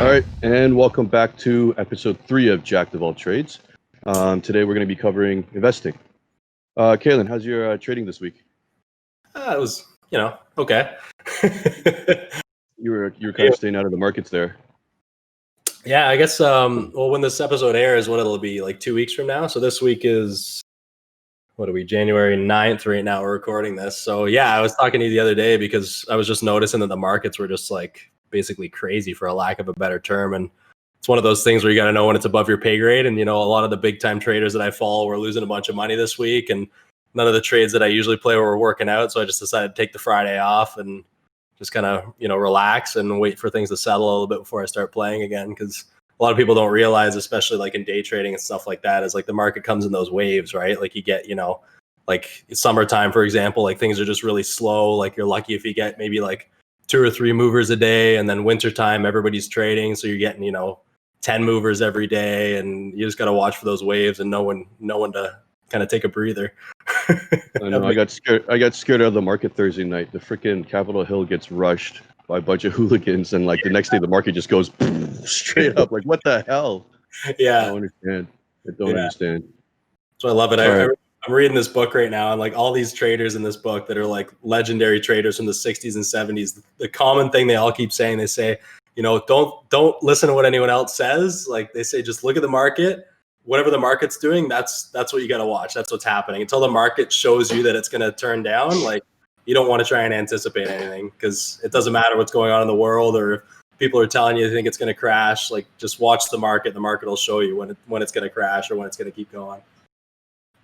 All right, and welcome back to episode 3 of Jack of All Trades. Today we're going to be covering investing. Kalin, how's your trading this week? It was, okay. You were kind of staying out of the markets there. Yeah, I guess. Well, when this episode airs, what it'll be like 2 weeks from now. So this week is, what are we? January 9th right now. We're recording this. So yeah, I was talking to you the other day because I was just noticing that the markets were just like basically crazy, for a lack of a better term, and it's one of those things where you got to know when it's above your pay grade. And a lot of the big time traders that I follow were losing a bunch of money this week, and none of the trades that I usually play were working out. So I just decided to take the Friday off and just kind of, relax and wait for things to settle a little bit before I start playing again. Because a lot of people don't realize, especially like in day trading and stuff like that, is like the market comes in those waves, right? Like you get, like summertime, for example, like things are just really slow. Like you're lucky if you get maybe like 2 or 3 movers a day, and then wintertime, everybody's trading. So you're getting, 10 movers every day, and you just got to watch for those waves and know when to kind of take a breather. I know. I got scared out of the market Thursday night. The freaking Capitol Hill gets rushed by a bunch of hooligans, and like the next day, the market just goes straight up. Like, what the hell? Yeah, I don't understand. I don't understand. So I love it. I'm reading this book right now, and like all these traders in this book that are like legendary traders from the 60s and 70s, the common thing they all keep saying, they say, don't listen to what anyone else says. Like they say, just look at the market. Whatever the market's doing, that's what you got to watch. That's what's happening. Until the market shows you that it's going to turn down, like you don't want to try and anticipate anything, because it doesn't matter what's going on in the world, or if people are telling you they think it's going to crash. Like just watch the market. The market will show you when it's going to crash or when it's going to keep going.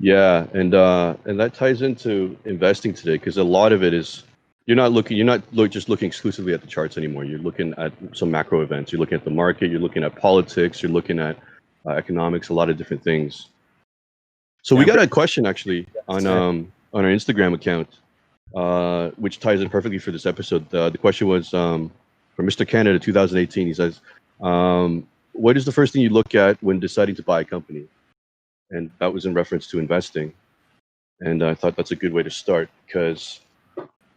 Yeah, and that ties into investing today, because a lot of it is you're not just looking exclusively at the charts anymore. You're looking at some macro events. You're looking at the market. You're looking at politics. You're looking at economics. A lot of different things. So we got a question actually on our Instagram account, which ties in perfectly for this episode. The question was from Mr. Canada 2018. He says, "What is the first thing you look at when deciding to buy a company?" And that was in reference to investing. And I thought that's a good way to start, because,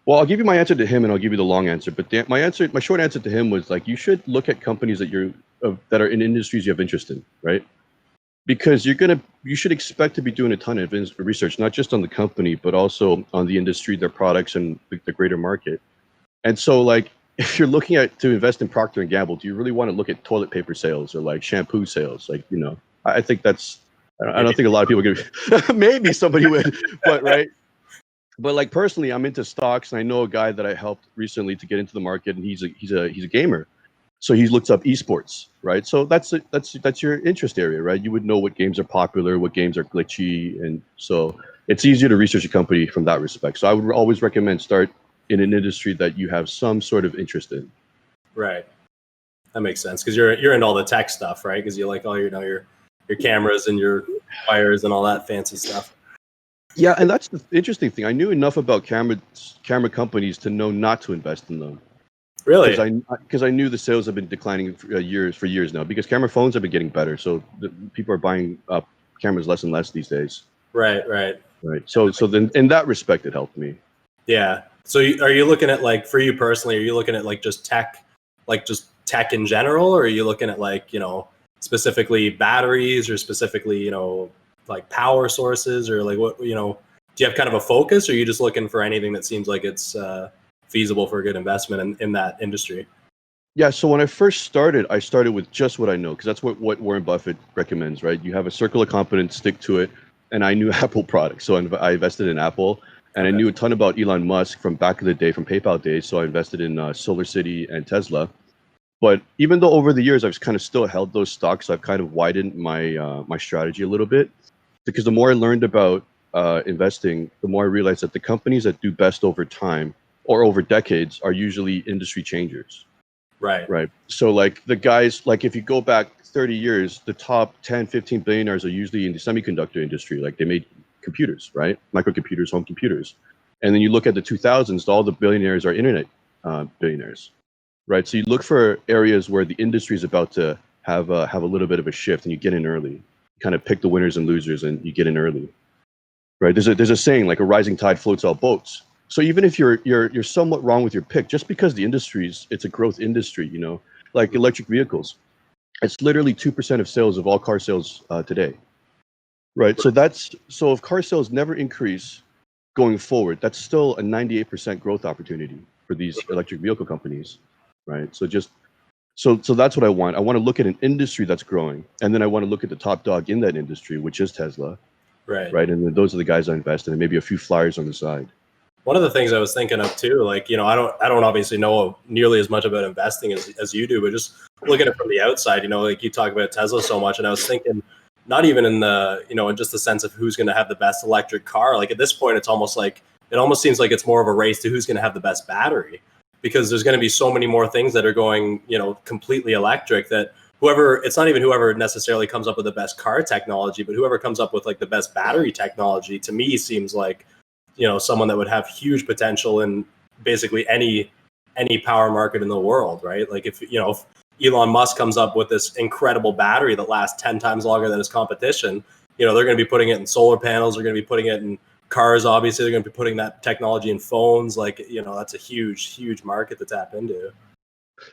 well, I'll give you my answer to him and I'll give you the long answer. But my short answer to him was like, you should look at companies that are in industries you have interest in, right? Because you should expect to be doing a ton of research, not just on the company, but also on the industry, their products, and the greater market. And so, like, if you're looking to invest in Procter & Gamble, do you really want to look at toilet paper sales or like shampoo sales? Like, I think that's, I don't think a lot of people are maybe somebody would, but right. But like personally, I'm into stocks, and I know a guy that I helped recently to get into the market, and he's a gamer. So he looks up esports, right? So that's your interest area, right? You would know what games are popular, what games are glitchy, and so it's easier to research a company from that respect. So I would always recommend start in an industry that you have some sort of interest in. Right, that makes sense, because you're into all the tech stuff, right? Because you like all your cameras and your wires and all that fancy stuff. Yeah, and that's the interesting thing. I knew enough about camera companies to know not to invest in them. Really? Because I knew the sales have been declining for years now, because camera phones have been getting better. So people are buying cameras less and less these days. Right. So then in that respect, it helped me. Yeah. So are you looking at, like, for you personally, are you looking at like just tech in general, or are you looking at like, specifically batteries, or specifically, like power sources, or like what, do you have kind of a focus, or are you just looking for anything that seems like it's feasible for a good investment in that industry? Yeah, so when I first started, I started with just what I know, because that's what Warren Buffett recommends, right? You have a circle of competence, stick to it. And I knew Apple products, so I invested in Apple, and I knew a ton about Elon Musk from back in the day, from PayPal days, so I invested in SolarCity and Tesla. But even though over the years I've kind of still held those stocks, I've kind of widened my strategy a little bit, because the more I learned about investing, the more I realized that the companies that do best over time or over decades are usually industry changers. Right. So like the guys, like if you go back 30 years, the top 10, 15 billionaires are usually in the semiconductor industry. Like they made computers, right? Microcomputers, home computers. And then you look at the 2000s, all the billionaires are internet billionaires, right? So you look for areas where the industry is about to have a little bit of a shift, and you get in early. You kind of pick the winners and losers, and you get in early, right? There's a saying, like a rising tide floats all boats. So even if you're somewhat wrong with your pick, just because the industry's, it's a growth industry, like electric vehicles. It's literally 2% of sales of all car sales today, right? So if car sales never increase going forward, that's still a 98% growth opportunity for these electric vehicle companies, right? So that's what I want. I want to look at an industry that's growing, and then I want to look at the top dog in that industry, which is Tesla, Right. right? And then those are the guys I invest in, and maybe a few flyers on the side. One of the things I was thinking of too, like, I don't obviously know nearly as much about investing as you do, but just looking at it from the outside, like you talk about Tesla so much, and I was thinking, not even in the, in just the sense of who's going to have the best electric car. Like at this point, it almost seems like it's more of a race to who's going to have the best battery, because there's going to be so many more things that are going, completely electric, that it's not even whoever necessarily comes up with the best car technology, but whoever comes up with like the best battery technology, to me seems like, someone that would have huge potential in basically any power market in the world, right? Like if Elon Musk comes up with this incredible battery that lasts 10 times longer than his competition, they're going to be putting it in solar panels, they're going to be putting it in cars, obviously they're going to be putting that technology in phones. Like, that's a huge market to tap into.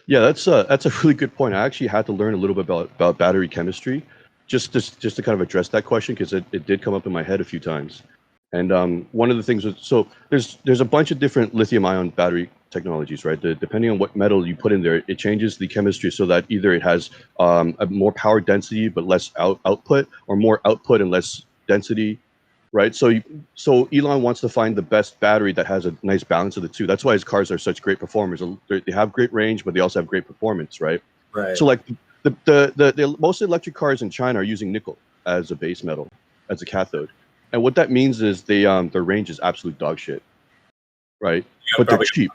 Yeah, that's a really good point. I actually had to learn a little bit about battery chemistry, just to kind of address that question, because it did come up in my head a few times. And one of the things was, so there's a bunch of different lithium-ion battery technologies, right? Depending on what metal you put in there, it changes the chemistry so that either it has a more power density but less output, or more output and less density, right? So Elon wants to find the best battery that has a nice balance of the two. That's why his cars are such great performers. They have great range, but they also have great performance, right? Right. So like the most electric cars in China are using nickel as a base metal, as a cathode. And what that means is their range is absolute dog shit, right? But they're cheap.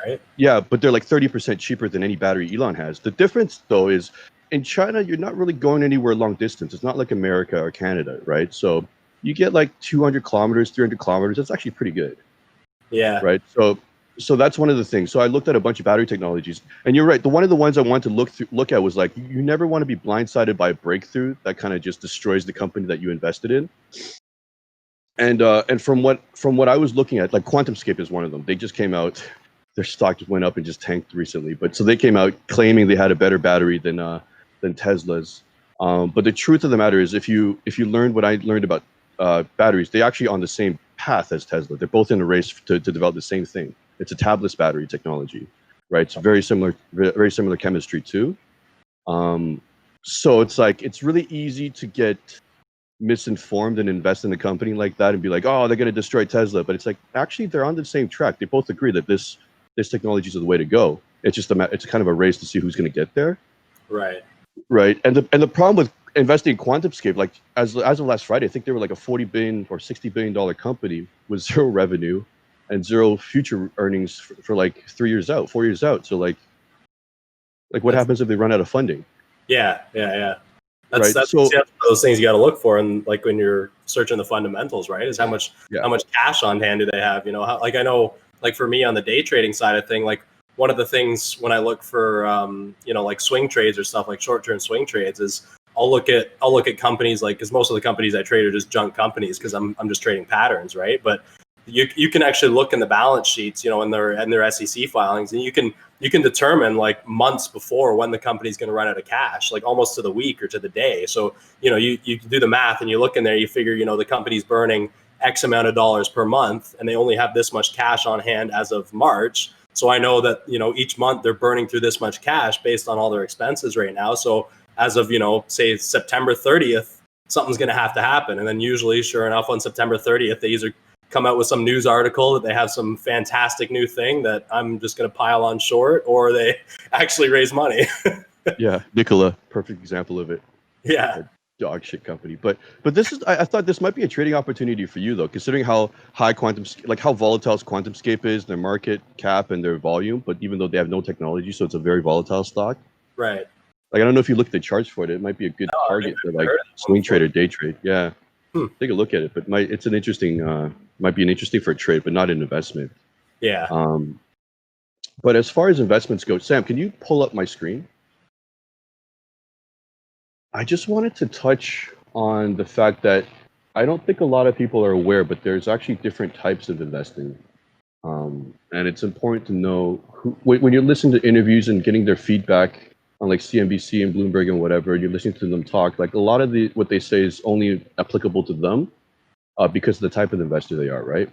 Right? Yeah, but they're like 30% cheaper than any battery Elon has. The difference, though, is in China, you're not really going anywhere long distance. It's not like America or Canada, right? So you get like 200 kilometers, 300 kilometers. That's actually pretty good. Yeah. Right. So that's one of the things. So I looked at a bunch of battery technologies, and you're right. One of the ones I wanted to look at was like, you never want to be blindsided by a breakthrough that kind of just destroys the company that you invested in. And from what I was looking at, like QuantumScape is one of them. They just came out, their stock just went up and just tanked recently. But so they came out claiming they had a better battery than Tesla's. But the truth of the matter is, if you learned what I learned about batteries, they're actually on the same path as Tesla. They're both in a race to develop the same thing. It's a tabless battery technology, right? It's very similar chemistry too. So it's like, it's really easy to get misinformed and invest in a company like that and be like, oh, they're going to destroy Tesla. But it's like, actually, they're on the same track. They both agree that this technology is the way to go. It's just it's kind of a race to see who's going to get there. Right. Right. And the problem with investing in QuantumScape, like as of last Friday, I think they were like a $40 billion or $60 billion company with zero revenue and zero future earnings for like 4 years out. So like what happens if they run out of funding? Yeah. Right. That's those things you got to look for, and like when you're searching the fundamentals, right? Is how much cash on hand do they have? Like I know, like for me on the day trading side of thing, like one of the things when I look for like swing trades or stuff like short-term swing trades is I'll look at companies, like, because most of the companies I trade are just junk companies because I'm just trading patterns, right? But you can actually look in the balance sheets, in their SEC filings, and you can determine like months before when the company's going to run out of cash, like almost to the week or to the day. So you do the math and you look in there, you figure the company's burning X amount of dollars per month, and they only have this much cash on hand as of March. So I know that each month they're burning through this much cash based on all their expenses right now. So as of say September 30th, something's going to have to happen, and then usually, sure enough, on September 30th, they either come out with some news article that they have some fantastic new thing that I'm just going to pile on short, or they actually raise money. Yeah, Nikola, perfect example of it. Yeah. Dog shit company. But this is, I thought this might be a trading opportunity for you though, considering how high how volatile QuantumScape is, their market cap and their volume, but even though they have no technology, so it's a very volatile stock. Right. Like, I don't know if you look at the charts for it. It might be a good target for like swing trade or day trade. Yeah. Take a look at it. But it's an interesting, might be an interesting for a trade, but not an investment. Yeah. But as far as investments go, Sam, can you pull up my screen? I just wanted to touch on the fact that I don't think a lot of people are aware, but there's actually different types of investing. And it's important to know when you're listening to interviews and getting their feedback on like CNBC and Bloomberg and whatever, and you're listening to them talk, like a lot of what they say is only applicable to them because of the type of investor they are, right?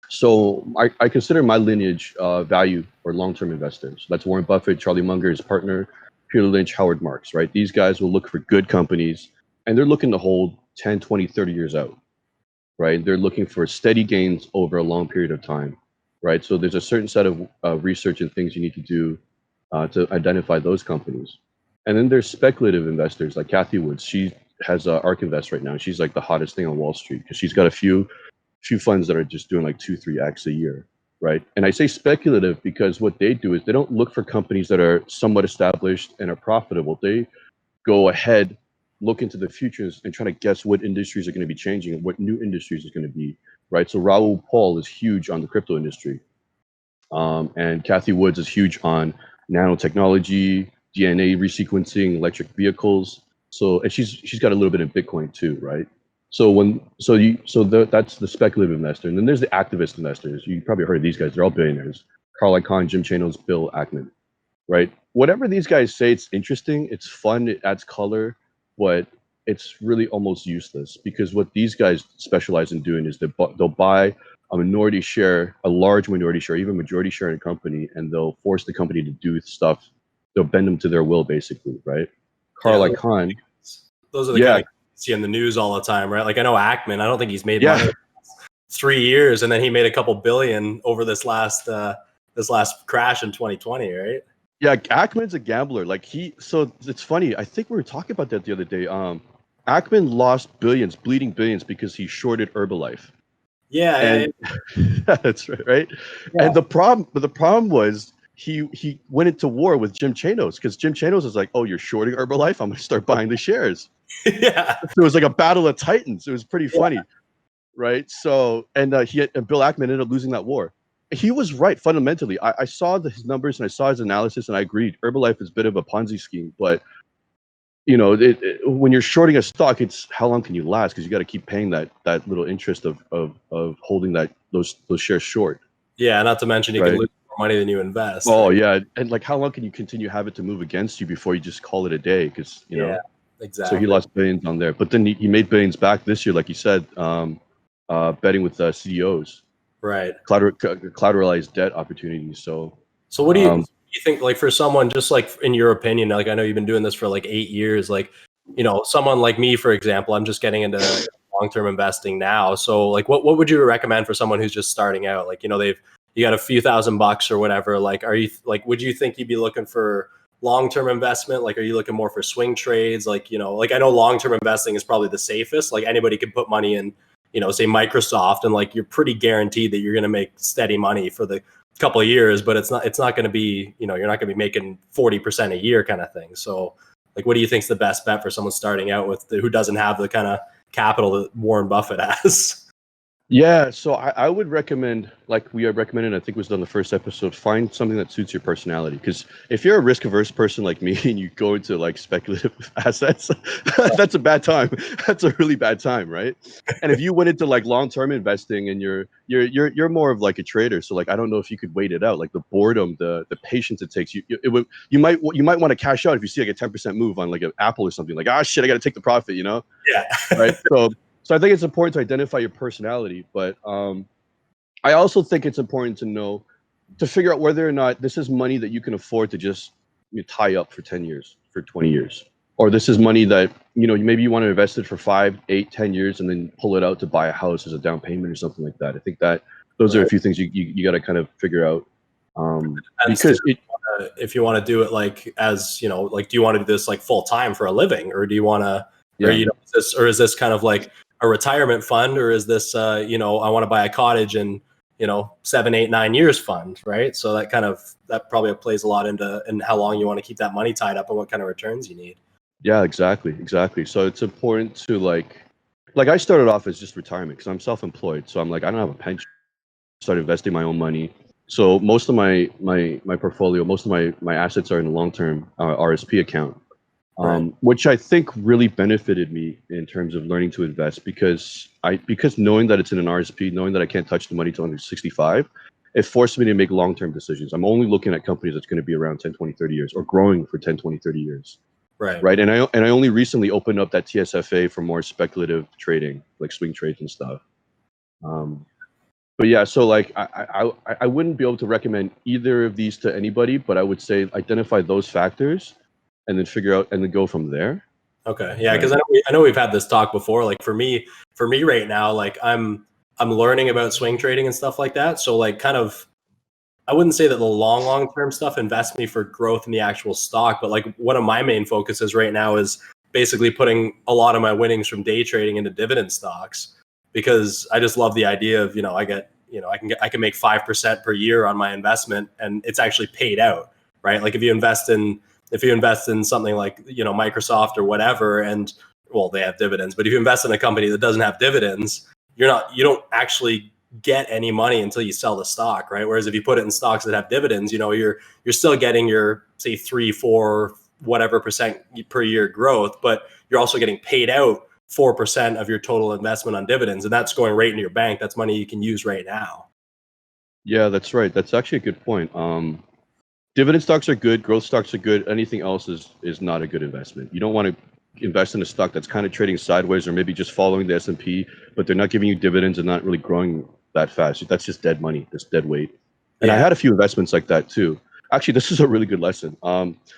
So I consider my lineage value or long-term investors. That's Warren Buffett, Charlie Munger, his partner, Peter Lynch, Howard Marks, right? These guys will look for good companies, and they're looking to hold 10, 20, 30 years out, right? They're looking for steady gains over a long period of time, right? So there's a certain set of research and things you need to do to identify those companies. And then there's speculative investors like Kathy Woods. She has ARK Invest right now. She's like the hottest thing on Wall Street because she's got a few funds that are just doing like 2-3x a year, right? And I say speculative because what they do is they don't look for companies that are somewhat established and are profitable. They go ahead, look into the futures, and try to guess what industries are going to be changing and what new industries is going to be, right? So Raoul Paul is huge on the crypto industry, and Kathy Woods is huge on nanotechnology, DNA resequencing, electric vehicles. So, and she's got a little bit in Bitcoin too, right? That's the speculative investor, and then there's the activist investors. You probably heard of these guys. They're all billionaires. Carl Icahn, Jim Chanos, Bill Ackman, right? Whatever these guys say, it's interesting, it's fun, it adds color, but it's really almost useless because what these guys specialize in doing is they'll buy a minority share, a large minority share, even majority share in a company, and they'll force the company to do stuff. They'll bend them to their will, basically, right? Carl Icahn. Those are the kind of see in the news all the time, right? Like I know Ackman. I don't think he's made money in 3 years, and then he made a couple billion over this last crash in 2020, right? Yeah, Ackman's a gambler. So it's funny. I think we were talking about that the other day. Ackman lost billions, bleeding billions, because he shorted Herbalife. Yeah, that's right. Yeah. And the problem was he went into war with Jim Chanos because Jim Chanos was like, "Oh, you're shorting Herbalife? I'm gonna start buying the shares." Yeah, so it was like a battle of titans. It was pretty funny, right? So and Bill Ackman ended up losing that war. He was right fundamentally. I saw his numbers and I saw his analysis and I agreed. Herbalife is a bit of a Ponzi scheme, but you know, when you're shorting a stock, it's how long can you last? Because you got to keep paying that little interest of holding those shares short. Yeah, not to mention you can lose more money than you invest. Oh yeah, and like how long can you continue have it to move against you before you just call it a day? Because you know, exactly. So he lost billions on there, but then he made billions back this year, like you said, betting with CDOs, right? Collateralized debt opportunities. So what do you think? Like for someone, just like in your opinion, like I know you've been doing this for like 8 years. Like you know, someone like me, for example, I'm just getting into long-term investing now. So like, what would you recommend for someone who's just starting out? Like you know, you got a few $1,000 or whatever. Like, would you think you'd be looking for long-term investment? Like, are you looking more for swing trades? Like, you know, like I know long-term investing is probably the safest. Like anybody can put money in, you know, say Microsoft, and like you're pretty guaranteed that you're going to make steady money for the couple of years, but it's not going to be, you know, you're not going to be making 40% a year kind of thing. So like, what do you think is the best bet for someone starting out who doesn't have the kind of capital that Warren Buffett has? Yeah, so I would recommend, like we had recommended, I think it was on the first episode, find something that suits your personality. Because if you're a risk-averse person like me and you go into like speculative assets, that's a bad time. That's a really bad time, right? And if you went into like long-term investing and you're more of like a trader, so like I don't know if you could wait it out, like the boredom, the patience it takes. You might want to cash out if you see like a 10% move on like an Apple or something. Like shit, I got to take the profit, you know? Yeah. Right. So I think it's important to identify your personality, but I also think it's important to figure out whether or not this is money that you can afford to just tie up for 10 years, for 20 years, or this is money that, you know, maybe you want to invest it for 5, 8, 10 years and then pull it out to buy a house as a down payment or something like that. I think that those are a few things you got to kind of figure out. Because if you want to do it like, as you know, like, do you want to do this like full time for a living, or do you want to, or you know, is this kind of like a retirement fund, or is this you know, I want to buy a cottage in, you know, 7, 8, 9 years fund, right? So that probably plays a lot into how long you want to keep that money tied up and what kind of returns you need. Yeah, exactly. So it's important to like I started off as just retirement because I'm self-employed, so I'm like I don't have a pension. Start investing my own money. So most of my portfolio, most of my assets are in a long-term RSP account. Which I think really benefited me in terms of learning to invest because knowing that it's in an RSP, knowing that I can't touch the money till I'm 65, it forced me to make long-term decisions. I'm only looking at companies that's going to be around 10, 20, 30 years or growing for 10, 20, 30 years. Right. Right. And I only recently opened up that TSFA for more speculative trading, like swing trades and stuff. But yeah, so like I wouldn't be able to recommend either of these to anybody, but I would say identify those factors and then figure out and then go from there. Okay. Yeah, because I know we've had this talk before. Like for me right now, like I'm learning about swing trading and stuff like that. So like kind of I wouldn't say that the long term stuff invests me for growth in the actual stock, but like one of my main focuses right now is basically putting a lot of my winnings from day trading into dividend stocks, because I just love the idea of, I can make 5% per year on my investment and it's actually paid out, right? Like if you invest in something like, Microsoft or whatever, and well, they have dividends, but if you invest in a company that doesn't have dividends, you don't actually get any money until you sell the stock, right? Whereas if you put it in stocks that have dividends, you're still getting your, say, 3-4 whatever percent per year growth, but you're also getting paid out 4% of your total investment on dividends, and that's going right into your bank. That's money you can use right now. Yeah, that's right. That's actually a good point. Dividend stocks are good, growth stocks are good. Anything else is not a good investment. You don't want to invest in a stock that's kind of trading sideways or maybe just following the S&P, but they're not giving you dividends and not really growing that fast. That's just dead money. That's dead weight. And I had a few investments like that too. Actually, this is a really good lesson.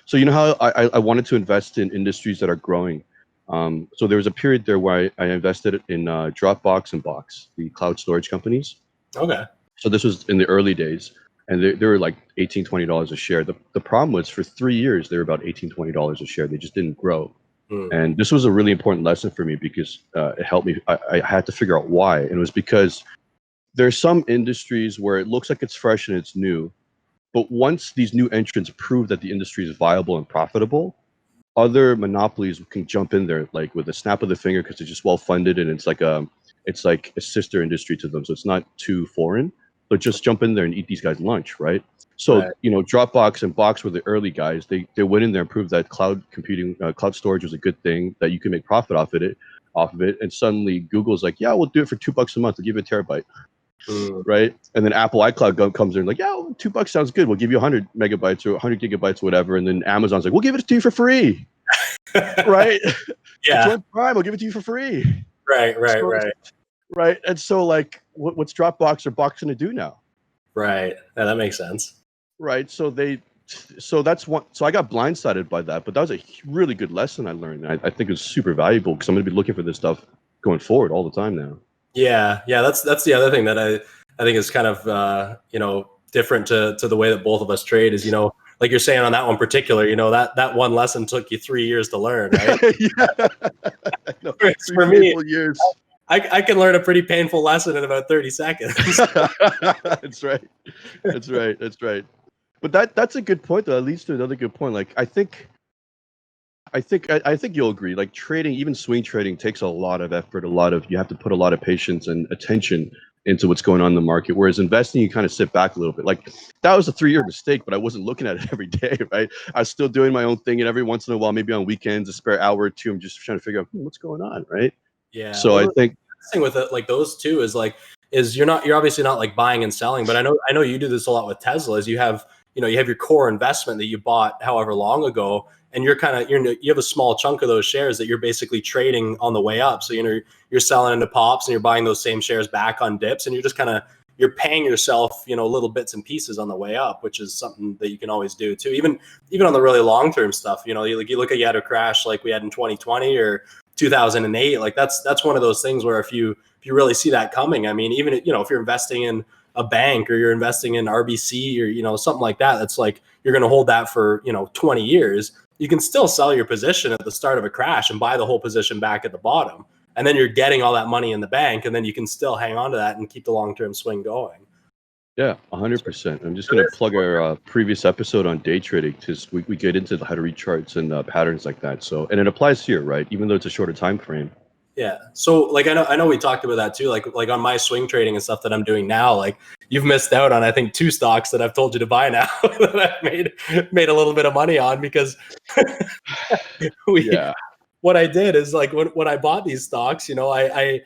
So you know how I wanted to invest in industries that are growing. So there was a period there where I invested in Dropbox and Box, the cloud storage companies. Okay. So this was in the early days, and they were like $18, $20 a share. The problem was for 3 years, they were about $18, $20 a share. They just didn't grow. And this was a really important lesson for me because it helped me. I had to figure out why. And it was because there's some industries where it looks like it's fresh and it's new, but once these new entrants prove that the industry is viable and profitable, other monopolies can jump in there like with a snap of the finger because they're just well funded, and it's like a sister industry to them, so it's not too foreign. But just jump in there and eat these guys lunch, right? So Right. Dropbox and Box were the early guys. They went in there and proved that cloud computing, cloud storage was a good thing, that you can make profit off of it. And suddenly Google's like, yeah, we'll do it for $2 a month. We'll give you a terabyte. Right. And then Apple iCloud comes in like, yeah, well, $2 sounds good. We'll give you 100 megabytes or 100 gigabytes or whatever. And then Amazon's like, we'll give it to you for free. Right. Yeah. Join Prime, we'll give it to you for free. Right. Right. And so like what's Dropbox or Box going to do now? Right. Yeah, that makes sense. Right. So that's one. So I got blindsided by that, but that was a really good lesson I learned. I think it was super valuable because I'm going to be looking for this stuff going forward all the time now. Yeah. That's the other thing that I think is kind of different to the way that both of us trade is, like you're saying on that one particular, that one lesson took you 3 years to learn, right? Yeah. No, for me, years. I can learn a pretty painful lesson in about 30 seconds. That's right. But that's a good point, though. That leads to another good point. Like I think you'll agree. Like trading, even swing trading, takes a lot of effort. You have to put a lot of patience and attention into what's going on in the market. Whereas investing, you kind of sit back a little bit. Like that was a 3-year mistake, but I wasn't looking at it every day, right? I was still doing my own thing, and every once in a while, maybe on weekends, a spare hour or two, I'm just trying to figure out what's going on, right? Yeah. So I think the thing with it, like those two is you're obviously not like buying and selling, but I know you do this a lot with Tesla. Is you have your core investment that you bought however long ago, and you have a small chunk of those shares that you're basically trading on the way up. So you're selling into pops and you're buying those same shares back on dips, and you're just you're paying yourself little bits and pieces on the way up, which is something that you can always do too. Even on the really long term stuff, you look at, you had a crash like we had in 2020 or 2008. Like that's one of those things where if you really see that coming, I mean, even if you're investing in a bank or you're investing in RBC or something like that, that's like you're going to hold that for 20 years. You can still sell your position at the start of a crash and buy the whole position back at the bottom, and then you're getting all that money in the bank, and then you can still hang on to that and keep the long-term swing going. Yeah, 100%. I'm just going to plug our previous episode on day trading because we get into how to read charts and patterns like that. So, and it applies here, right? Even though it's a shorter time frame. Yeah. So like I know we talked about that too. Like on my swing trading and stuff that I'm doing now, like you've missed out on I think 2 stocks that I've told you to buy now that I've made a little bit of money on because what I did is like when I bought these stocks, I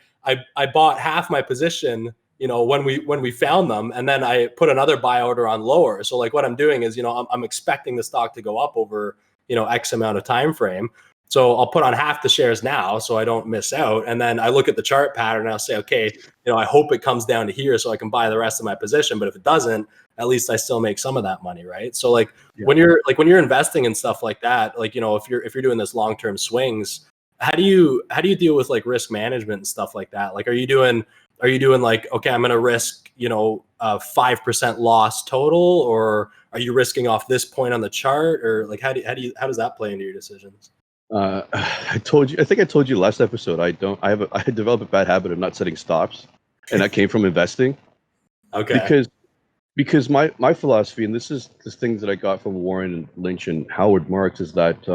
bought half my position, when we found them, and then I put another buy order on lower. So like what I'm doing is, I'm expecting the stock to go up over, X amount of time frame. So I'll put on half the shares now so I don't miss out. And then I look at the chart pattern and I'll say, okay, I hope it comes down to here so I can buy the rest of my position. But if it doesn't, at least I still make some of that money, right? So like when you're investing in stuff like that, like, if you're doing this long-term swings, how do you deal with like risk management and stuff like that? Like, are you doing like, okay, I'm going to risk, a 5% loss total, or are you risking off this point on the chart, or like, how does that play into your decisions? I think I told you last episode, I developed a bad habit of not setting stops, and that came from investing. Okay. Because my philosophy, and this is the things that I got from Warren Lynch and Howard Marks, is that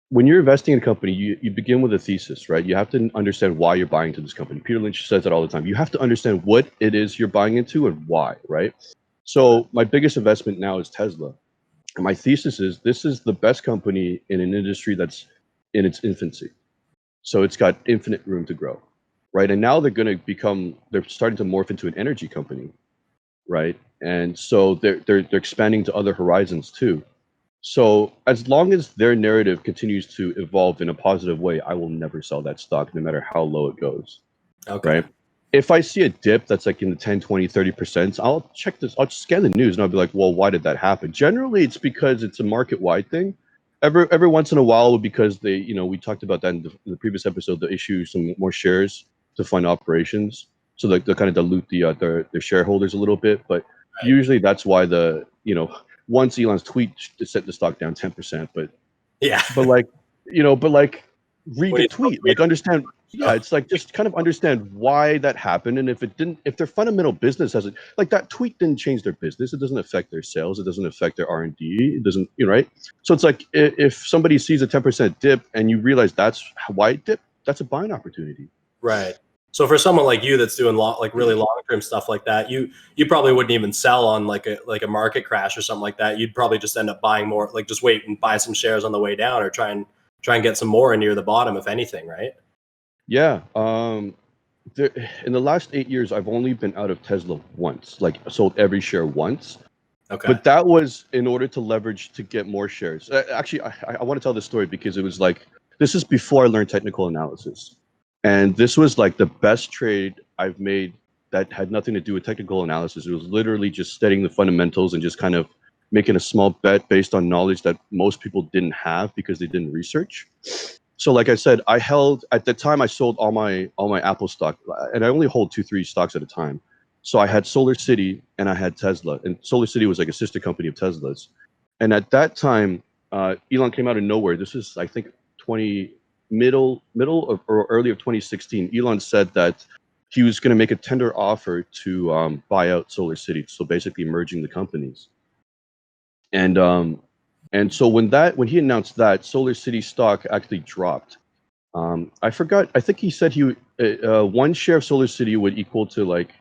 when you're investing in a company, you begin with a thesis, right? You have to understand why you're buying into this company. Peter Lynch says that all the time. You have to understand what it is you're buying into and why, right? So my biggest investment now is Tesla. And my thesis is this is the best company in an industry that's in its infancy. So it's got infinite room to grow, right? And now they're starting to morph into an energy company, right? And so they're expanding to other horizons too. So as long as their narrative continues to evolve in a positive way, I will never sell that stock, no matter how low it goes. Okay. Right? If I see a dip that's like in the 10, 20, 30%, I'll check this. I'll scan the news and I'll be like, well, why did that happen? Generally, it's because it's a market-wide thing. Every once in a while, because they, we talked about that in the previous episode, they issue some more shares to fund operations. So they'll kind of dilute their shareholders a little bit. But usually that's why once Elon's tweet set the stock down 10%, but like read the tweet, like understand. Yeah, it's like just kind of understand why that happened, and if their fundamental business hasn't, like that tweet didn't change their business, it doesn't affect their sales, it doesn't affect their R&D, it doesn't, right? So it's like if somebody sees a 10% dip and you realize that's why it dipped, that's a buying opportunity. Right. So for someone like you that's doing really long-term stuff like that, you probably wouldn't even sell on like a market crash or something like that. You'd probably just end up buying more, like just wait and buy some shares on the way down, or try and get some more near the bottom, if anything, right? Yeah. In the last 8 years, I've only been out of Tesla once, like sold every share once. Okay. But that was in order to leverage to get more shares. Actually, I want to tell this story because it was like, this is before I learned technical analysis. And this was like the best trade I've made that had nothing to do with technical analysis. It was literally just studying the fundamentals and just kind of making a small bet based on knowledge that most people didn't have because they didn't research. So like I said, at the time I sold all my Apple stock, and I only hold 2-3 stocks at a time. So I had Solar City and I had Tesla, and Solar City was like a sister company of Tesla's. And at that time, Elon came out of nowhere. This is, I think, middle or early of 2016. Elon said that he was going to make a tender offer to buy out Solar City, so basically merging the companies. And so when he announced that, Solar City stock actually dropped. I forgot. I think he said one share of Solar City would equal to like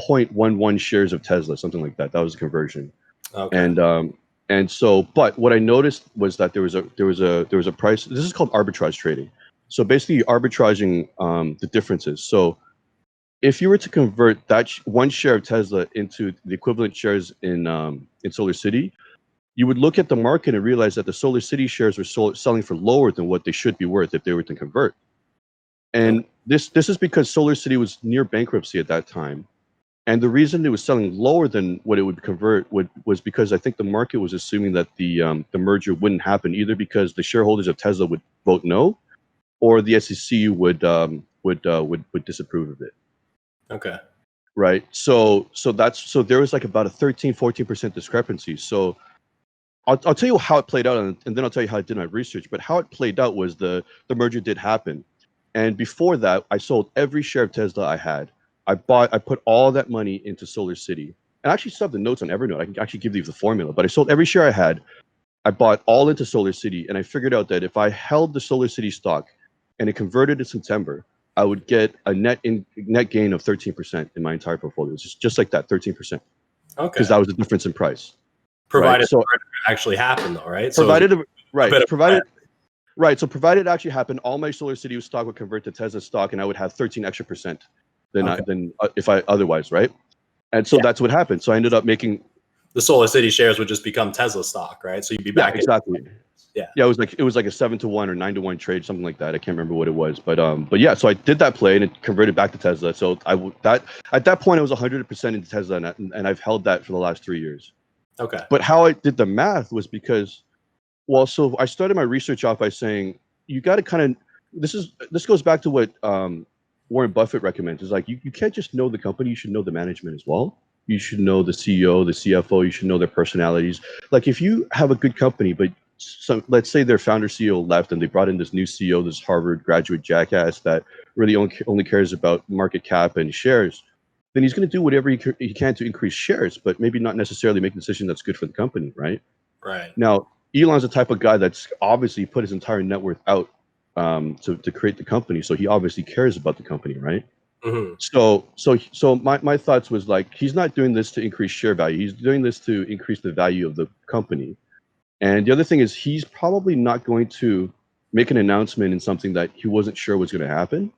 0.11 shares of Tesla, something like that. That was the conversion. Okay. And so, but what I noticed was that there was a price. This is called arbitrage trading. So basically, you're arbitraging the differences. So if you were to convert that one share of Tesla into the equivalent shares in Solar City, you would look at the market and realize that the Solar City shares were selling for lower than what they should be worth if they were to convert. And this is because Solar City was near bankruptcy at that time. And the reason it was selling lower than what it would convert was because I think the market was assuming that the merger wouldn't happen, either because the shareholders of Tesla would vote no, or the SEC would disapprove of it. Okay. Right. So there was like about a 13-14% discrepancy. So I'll tell you how it played out, and then I'll tell you how I did my research. But how it played out was the merger did happen, and before that, I sold every share of Tesla I had. I put all that money into Solar City, and I actually still have the notes on Evernote. I can actually give you the formula. But I sold every share I had. I bought all into Solar City, and I figured out that if I held the Solar City stock and it converted in September, I would get a net gain of 13% in my entire portfolio. It's just like that, 13%. Okay. Because that was the difference in price. Provided it actually happened, though, right? Provided So provided it actually happened, all my Solar City stock would convert to Tesla stock, and I would have 13% extra. Okay. than if I otherwise, right? And so Yeah. that's what happened. So I ended up making, The Solar City shares would just become Tesla stock, right? So you'd be yeah, back in. exactly. Yeah. Yeah, it was like a 7-to-1 or 9-to-1 trade, something like that. I can't remember what it was, but yeah. So I did that play and it converted back to Tesla. So that at that point I was 100% into Tesla, and I've held that for the last 3 years. Okay. But how I did the math was because, well, so I started my research off by saying you got to kind of, this goes back to what Warren Buffett recommends. Is like you can't just know the company, you should know the management as well. You should know the CEO, the CFO. You should know their personalities. Like if you have a good company, but let's say their founder CEO left and they brought in this new CEO, this Harvard graduate jackass that really only cares about market cap and shares, then he's going to do whatever he can to increase shares, but maybe not necessarily make a decision that's good for the company, right? Right. Now, Elon's the type of guy that's obviously put his entire net worth out to create the company, so he obviously cares about the company, right? Mm-hmm. So my thoughts was like he's not doing this to increase share value. He's doing this to increase the value of the company. And the other thing is he's probably not going to make an announcement in something that he wasn't sure was going to happen.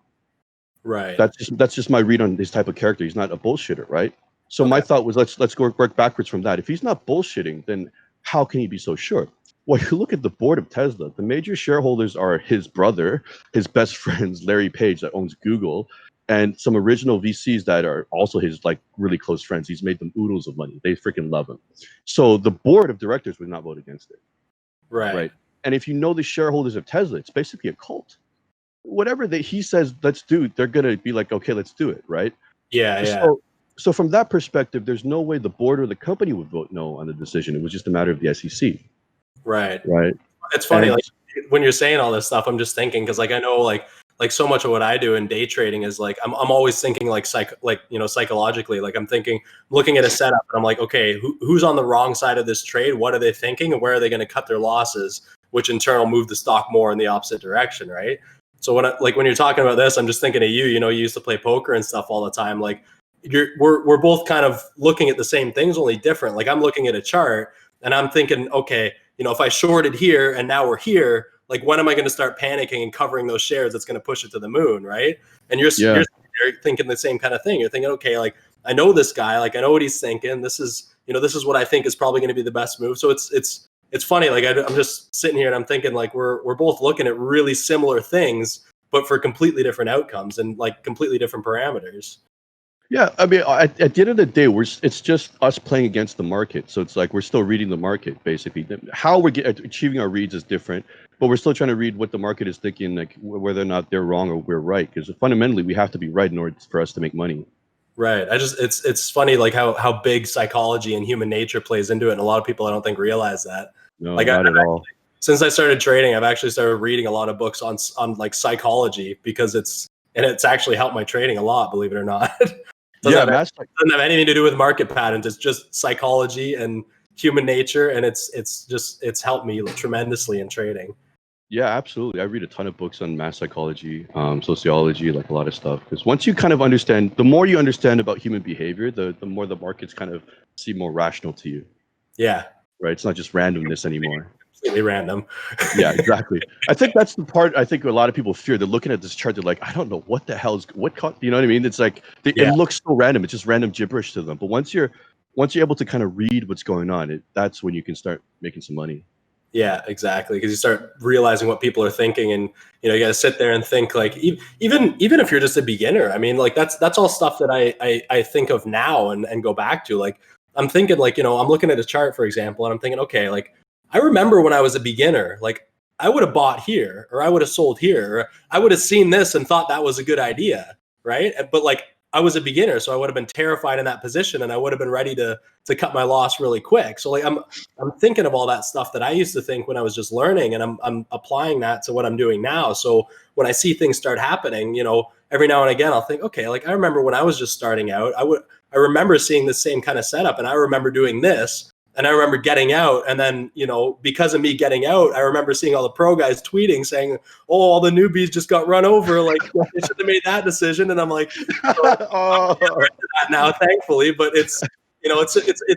Right. That's just my read on this type of character. He's not a bullshitter, right? So my Okay. thought was let's go work backwards from that. If he's not bullshitting, then how can he be so sure? Well, you look at the board of Tesla, the major shareholders are his brother, his best friends, Larry Page, that owns Google, and some original VCs that are also his like really close friends. He's made them oodles of money. They freaking love him. So the board of directors would not vote against it, Right. right? And if you know the shareholders of Tesla, it's basically a cult. Whatever he says, let's do, they're gonna be like, okay, let's do it, right? Yeah. Yeah. So from that perspective, there's no way the board or the company would vote no on the decision. It was just a matter of the SEC, Right. right? It's funny, And like when you're saying all this stuff, I'm just thinking because like I know like so much of what I do in day trading is like I'm always thinking like psychologically. Like I'm thinking, looking at a setup, and I'm like, okay, who's on the wrong side of this trade? What are they thinking, and where are they going to cut their losses? Which in turn will move the stock more in the opposite direction, right? So when you're talking about this, I'm just thinking of you. You know, you used to play poker and stuff all the time. Like we're both kind of looking at the same things, only different. Like I'm looking at a chart and I'm thinking, okay, you know, if I shorted here and now we're here, like when am I going to start panicking and covering those shares that's going to push it to the moon, right? And you're thinking the same kind of thing. You're thinking, okay, like I know this guy, like I know what he's thinking. This is what I think is probably going to be the best move. So it's funny. Like I'm just sitting here and I'm thinking like we're both looking at really similar things, but for completely different outcomes and like completely different parameters. yeah, I mean, at the end of the day, it's just us playing against the market. So it's like we're still reading the market, basically. How we're achieving our reads is different, but we're still trying to read what the market is thinking, like whether or not they're wrong or we're right. Because fundamentally, we have to be right in order for us to make money. Right. It's funny like how big psychology and human nature plays into it. And a lot of people I don't think realize that. No, Like not at all. since I started trading, I've actually started reading a lot of books on like psychology because it's actually helped my trading a lot, believe it or not. Yeah, Doesn't have anything to do with market patterns. It's just psychology and human nature, and it's helped me tremendously in trading. yeah, absolutely. I read a ton of books on mass psychology, sociology, like a lot of stuff. Because once you kind of understand, the more you understand about human behavior, the more the markets kind of seem more rational to you, Yeah, right? It's not just randomness anymore. completely random. Yeah, exactly. I think that's the part I think a lot of people fear. They're looking at this chart, they're like, I don't know what the hell's what caught, you know what I mean? It's like it Yeah, looks so random. It's just random gibberish to them. But once you're able to kind of read what's going on, that's when you can start making some money. yeah, exactly. Because you start realizing what people are thinking, and you got to sit there and think. Like even if you're just a beginner, I mean, like that's all stuff that I think of now and go back to. Like I'm thinking, like I'm looking at a chart, for example, and I'm thinking, okay, like I remember when I was a beginner, like I would have bought here, or I would have sold here, or I would have seen this and thought that was a good idea, right? But like I was a beginner, so I would have been terrified in that position, and I would have been ready to cut my loss really quick. So like I'm thinking of all that stuff that I used to think when I was just learning, and I'm applying that to what I'm doing now. So when I see things start happening, every now and again I'll think, okay, like I remember when I was just starting out, I remember seeing the same kind of setup, and I remember doing this. And I remember getting out, and then, because of me getting out, I remember seeing all the pro guys tweeting saying, "Oh, all the newbies just got run over. Like, they should have made that decision." And I'm like, I'm Oh, that now, thankfully. But it's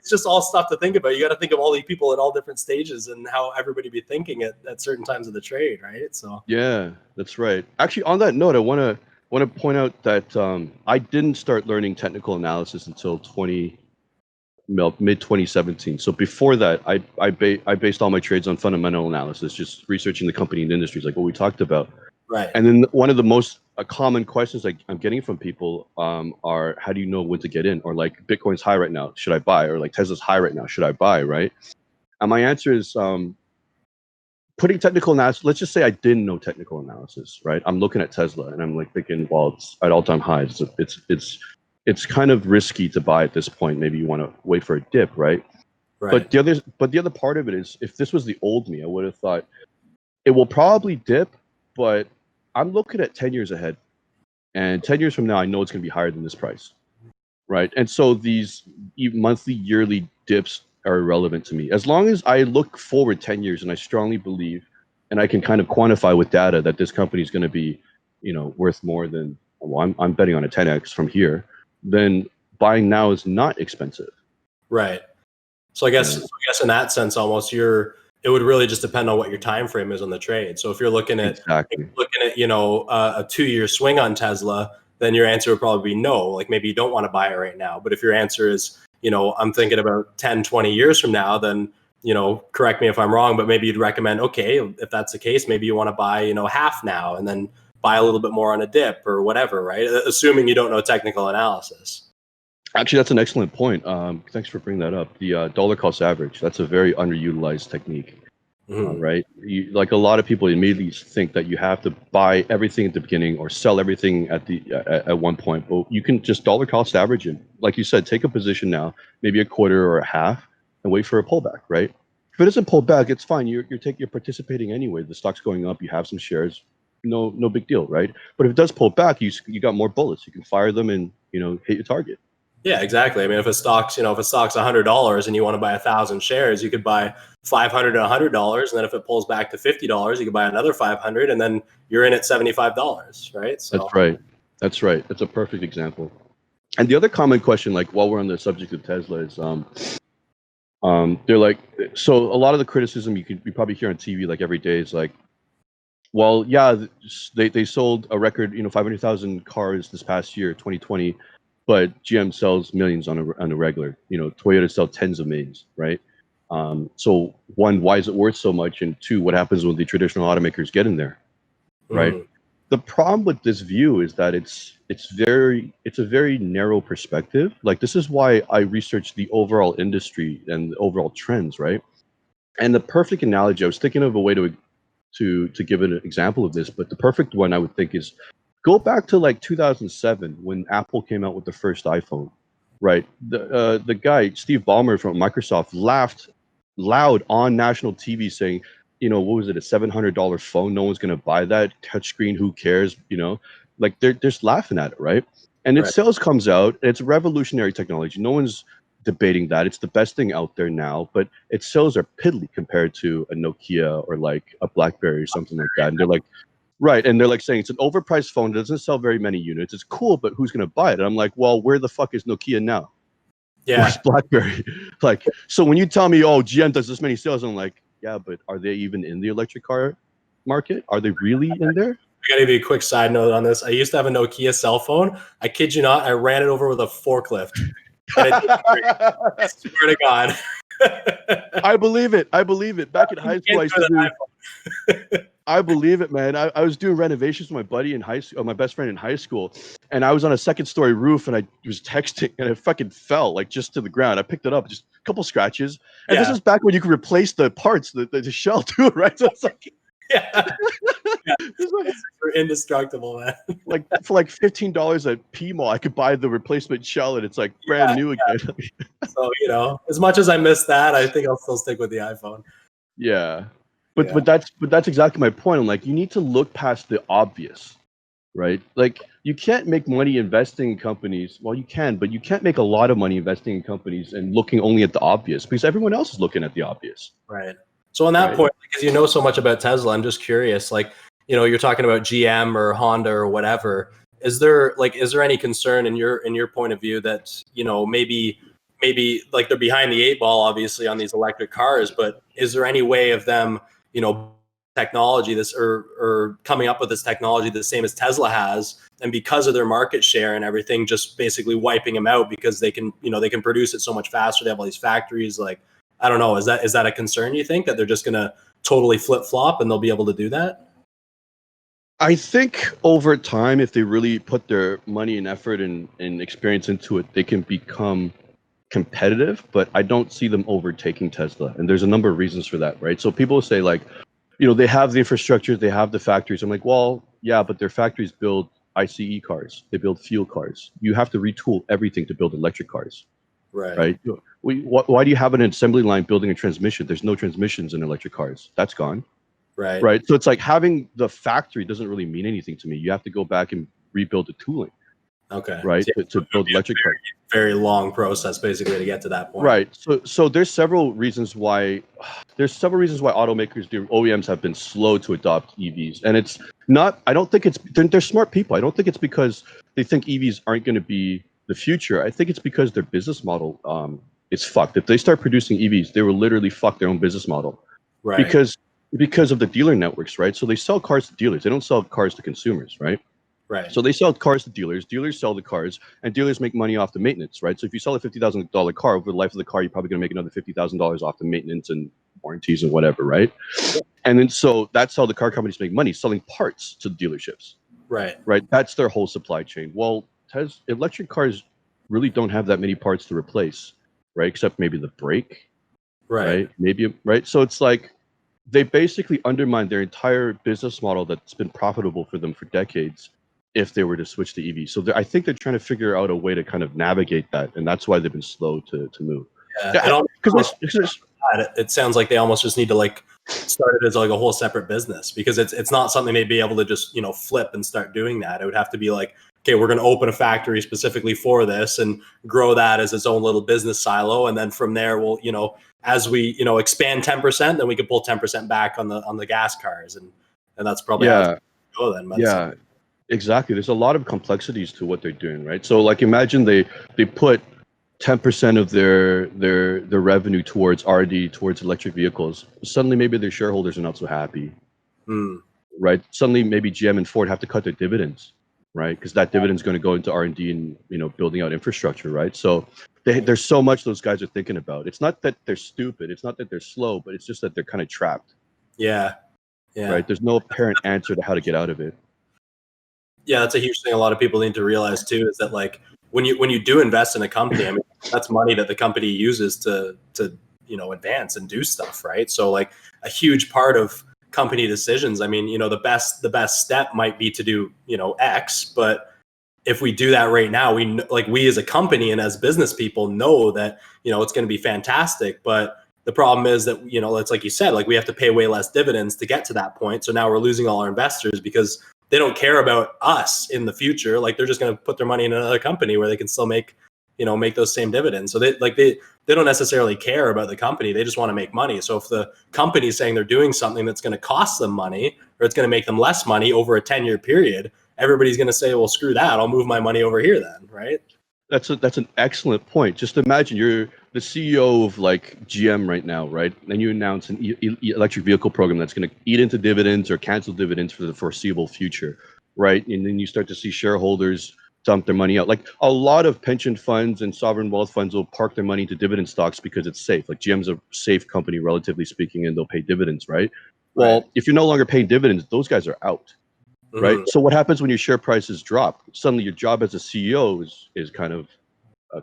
just all stuff to think about. You got to think of all these people at all different stages and how everybody be thinking at certain times of the trade, right? So yeah, that's right. Actually, on that note, I want to point out that I didn't start learning technical analysis until mid 2017. So before that, I based all my trades on fundamental analysis, just researching the company and industries, like what we talked about. Right. And then one of the most common questions I'm getting from people are, how do you know when to get in? Or like, Bitcoin's high right now, should I buy? Or like, Tesla's high right now, should I buy? Right? And my answer is putting technical analysis. Let's just say I didn't know technical analysis, right? I'm looking at Tesla and I'm like thinking, well, it's at all-time highs. It's kind of risky to buy at this point. Maybe you want to wait for a dip, right? Right. But the other part of it is, if this was the old me, I would have thought it will probably dip, but I'm looking at 10 years ahead, and 10 years from now, I know it's going to be higher than this price, right? And so these monthly, yearly dips are irrelevant to me. As long as I look forward 10 years and I strongly believe, and I can kind of quantify with data that this company is going to be, worth more than, well, I'm betting on a 10x from here, then buying now is not expensive. Right. So I guess in that sense, almost it would really just depend on what your time frame is on the trade. So if you're looking at Exactly. a 2-year swing on Tesla, then your answer would probably be no. Like maybe you don't want to buy it right now. But if your answer is, I'm thinking about 10, 20 years from now, then, correct me if I'm wrong, but maybe you'd recommend, okay, if that's the case, maybe you want to buy, half now and then buy a little bit more on a dip or whatever, right? Assuming you don't know technical analysis. Actually, that's an excellent point. Thanks for bringing that up. The dollar cost average, that's a very underutilized technique, right? Like a lot of people immediately think that you have to buy everything at the beginning or sell everything at one point, but you can just dollar cost average it. Like you said, take a position now, maybe a quarter or a half, and wait for a pullback, right? If it doesn't pull back, it's fine. You're participating anyway. The stock's going up. You have some shares. No big deal, right? But if it does pull back, you got more bullets. You can fire them and hit your target. Yeah, exactly. I mean, if a stock's $100 and you want to buy 1,000 shares, you could buy 500 at $100, and then if it pulls back to $50, you could buy another 500, and then you're in at $75, right? So That's right. That's a perfect example. And the other common question, like while we're on the subject of Tesla, is they're like, so a lot of the criticism you probably hear on TV like every day is like, well, yeah, they sold a record 500,000 cars this past year, 2020. But GM sells millions on a regular. Toyota sells tens of millions, right? So one, why is it worth so much? And two, what happens when the traditional automakers get in there, right? The problem with this view is that it's a very narrow perspective. Like, this is why I researched the overall industry and the overall trends, right? And the perfect analogy, I was thinking of a way to give an example of this, but the perfect one I would think is, go back to like 2007 when Apple came out with the first iPhone, right? The guy, Steve Ballmer from Microsoft, laughed loud on national TV saying, what was it, a $700 phone? No one's going to buy that. Touchscreen, who cares? Like they're just laughing at it, right? And its sales comes out, and it's revolutionary technology. No one's debating that. It's the best thing out there now, but its sales are piddly compared to a Nokia or like a BlackBerry or something like that. And they're like, right, and they're like saying it's an overpriced phone. It doesn't sell very many units. It's cool, but who's going to buy it? And I'm like, well, where the fuck is Nokia now? Yeah. Where's BlackBerry? Like, so when you tell me, oh, GM does this many sales, I'm like, yeah, but are they even in the electric car market? Are they really in there? I gotta give you a quick side note on this. I used to have a Nokia cell phone. I kid you not, I ran it over with a forklift. And I swear to God. I believe it. Back in high school, I believe it, man. I was doing renovations with my buddy in high school, my best friend in high school, and I was on a second-story roof, and I was texting, and it fucking fell like just to the ground. I picked it up, just a couple scratches, and this is back when you could replace the parts, the shell too, right? So it's like, They're indestructible, man. Like for like $15 at P-Mall, I could buy the replacement shell, and it's like brand new again. So as much as I miss that, I think I'll still stick with the iPhone. Yeah. But that's exactly my point. I'm like, you need to look past the obvious, right? Like, you can't make money investing in companies. Well, you can, but you can't make a lot of money investing in companies and looking only at the obvious, because everyone else is looking at the obvious. Right. So on that point, because you know so much about Tesla, I'm just curious, like, you're talking about GM or Honda or whatever. Is there any concern in your point of view that, maybe like they're behind the eight ball, obviously, on these electric cars, but is there any way of them, technology, this or coming up with this technology the same as Tesla has, and because of their market share and everything, just basically wiping them out because they can, they can produce it so much faster. They have all these factories. Like, I don't know, is that a concern, you think, that they're just gonna totally flip flop and they'll be able to do that? I think over time, if they really put their money and effort and experience into it, they can become competitive, but I don't see them overtaking Tesla. And there's a number of reasons for that, right? So people say like, they have the infrastructure, they have the factories. I'm like, well, yeah, but their factories build ICE cars, they build fuel cars. You have to retool everything to build electric cars, right? Why do you have an assembly line building a transmission? There's no transmissions in electric cars. That's gone. Right. So it's like having the factory doesn't really mean anything to me. You have to go back and rebuild the tooling. Okay. Right. To build electric cars. Very long process basically to get to that point. Right. So there's several reasons why automakers, the OEMs have been slow to adopt EVs. And it's not, I don't think they're smart people. I don't think it's because they think EVs aren't going to be the future. I think it's because their business model is fucked. If they start producing EVs, they will literally fuck their own business model. Right. Because of the dealer networks, right? So they sell cars to dealers. They don't sell cars to consumers, right? Right. So they sell cars to dealers. Dealers sell the cars, and dealers make money off the maintenance, right? So if you sell a $50,000 car, over the life of the car, you're probably going to make another $50,000 off the maintenance and warranties and whatever, right? Yeah. And then so that's how the car companies make money, selling parts to dealerships. Right. Right. That's their whole supply chain. Well, electric cars really don't have that many parts to replace, right? Except maybe the brake. Right. Maybe, right? So it's like they basically undermine their entire business model that's been profitable for them for decades if they were to switch to EV. So I think they're trying to figure out a way to kind of navigate that, and that's why they've been slow to move. Yeah, it sounds like they almost just need to like start it as like a whole separate business, because it's not something they'd be able to just flip and start doing that. It would have to be like, okay, we're going to open a factory specifically for this and grow that as its own little business silo, and then from there we'll as we expand 10%, then we can pull 10% back on the gas cars, and that's probably how it's go then. Yeah, exactly. There's a lot of complexities to what they're doing, right? So like imagine they put 10% of their revenue towards R&D, towards electric vehicles. Suddenly maybe their shareholders are not so happy, right? Suddenly maybe GM and Ford have to cut their dividends, right? Because that dividend is going to go into R&D and building out infrastructure, right? So there's so much those guys are thinking about. It's not that they're stupid, it's not that they're slow, but it's just that they're kind of trapped. Yeah. Right. There's no apparent answer to how to get out of it. Yeah, that's a huge thing a lot of people need to realize too, is that like when you do invest in a company, I mean, that's money that the company uses to advance and do stuff, right? So like a huge part of company decisions, I mean, the best step might be to do X, but if we do that right now, we as a company and as business people know that it's going to be fantastic, but the problem is that it's like you said, like we have to pay way less dividends to get to that point. So now we're losing all our investors because they don't care about us in the future. Like they're just going to put their money in another company where they can still make those same dividends. So they don't necessarily care about the company. They just want to make money. So if the company is saying they're doing something that's going to cost them money, or it's going to make them less money over a 10-year period, everybody's going to say, well, screw that. I'll move my money over here then. Right. That's an excellent point. Just imagine you're the CEO of like GM right now, right? And you announce an electric vehicle program that's going to eat into dividends or cancel dividends for the foreseeable future, right? And then you start to see shareholders dump their money out. Like a lot of pension funds and sovereign wealth funds will park their money into dividend stocks because it's safe. Like GM's a safe company, relatively speaking, and they'll pay dividends, right? Well, if you're no longer paying dividends, those guys are out. Right. So what happens when your share prices drop? Suddenly your job as a CEO is kind of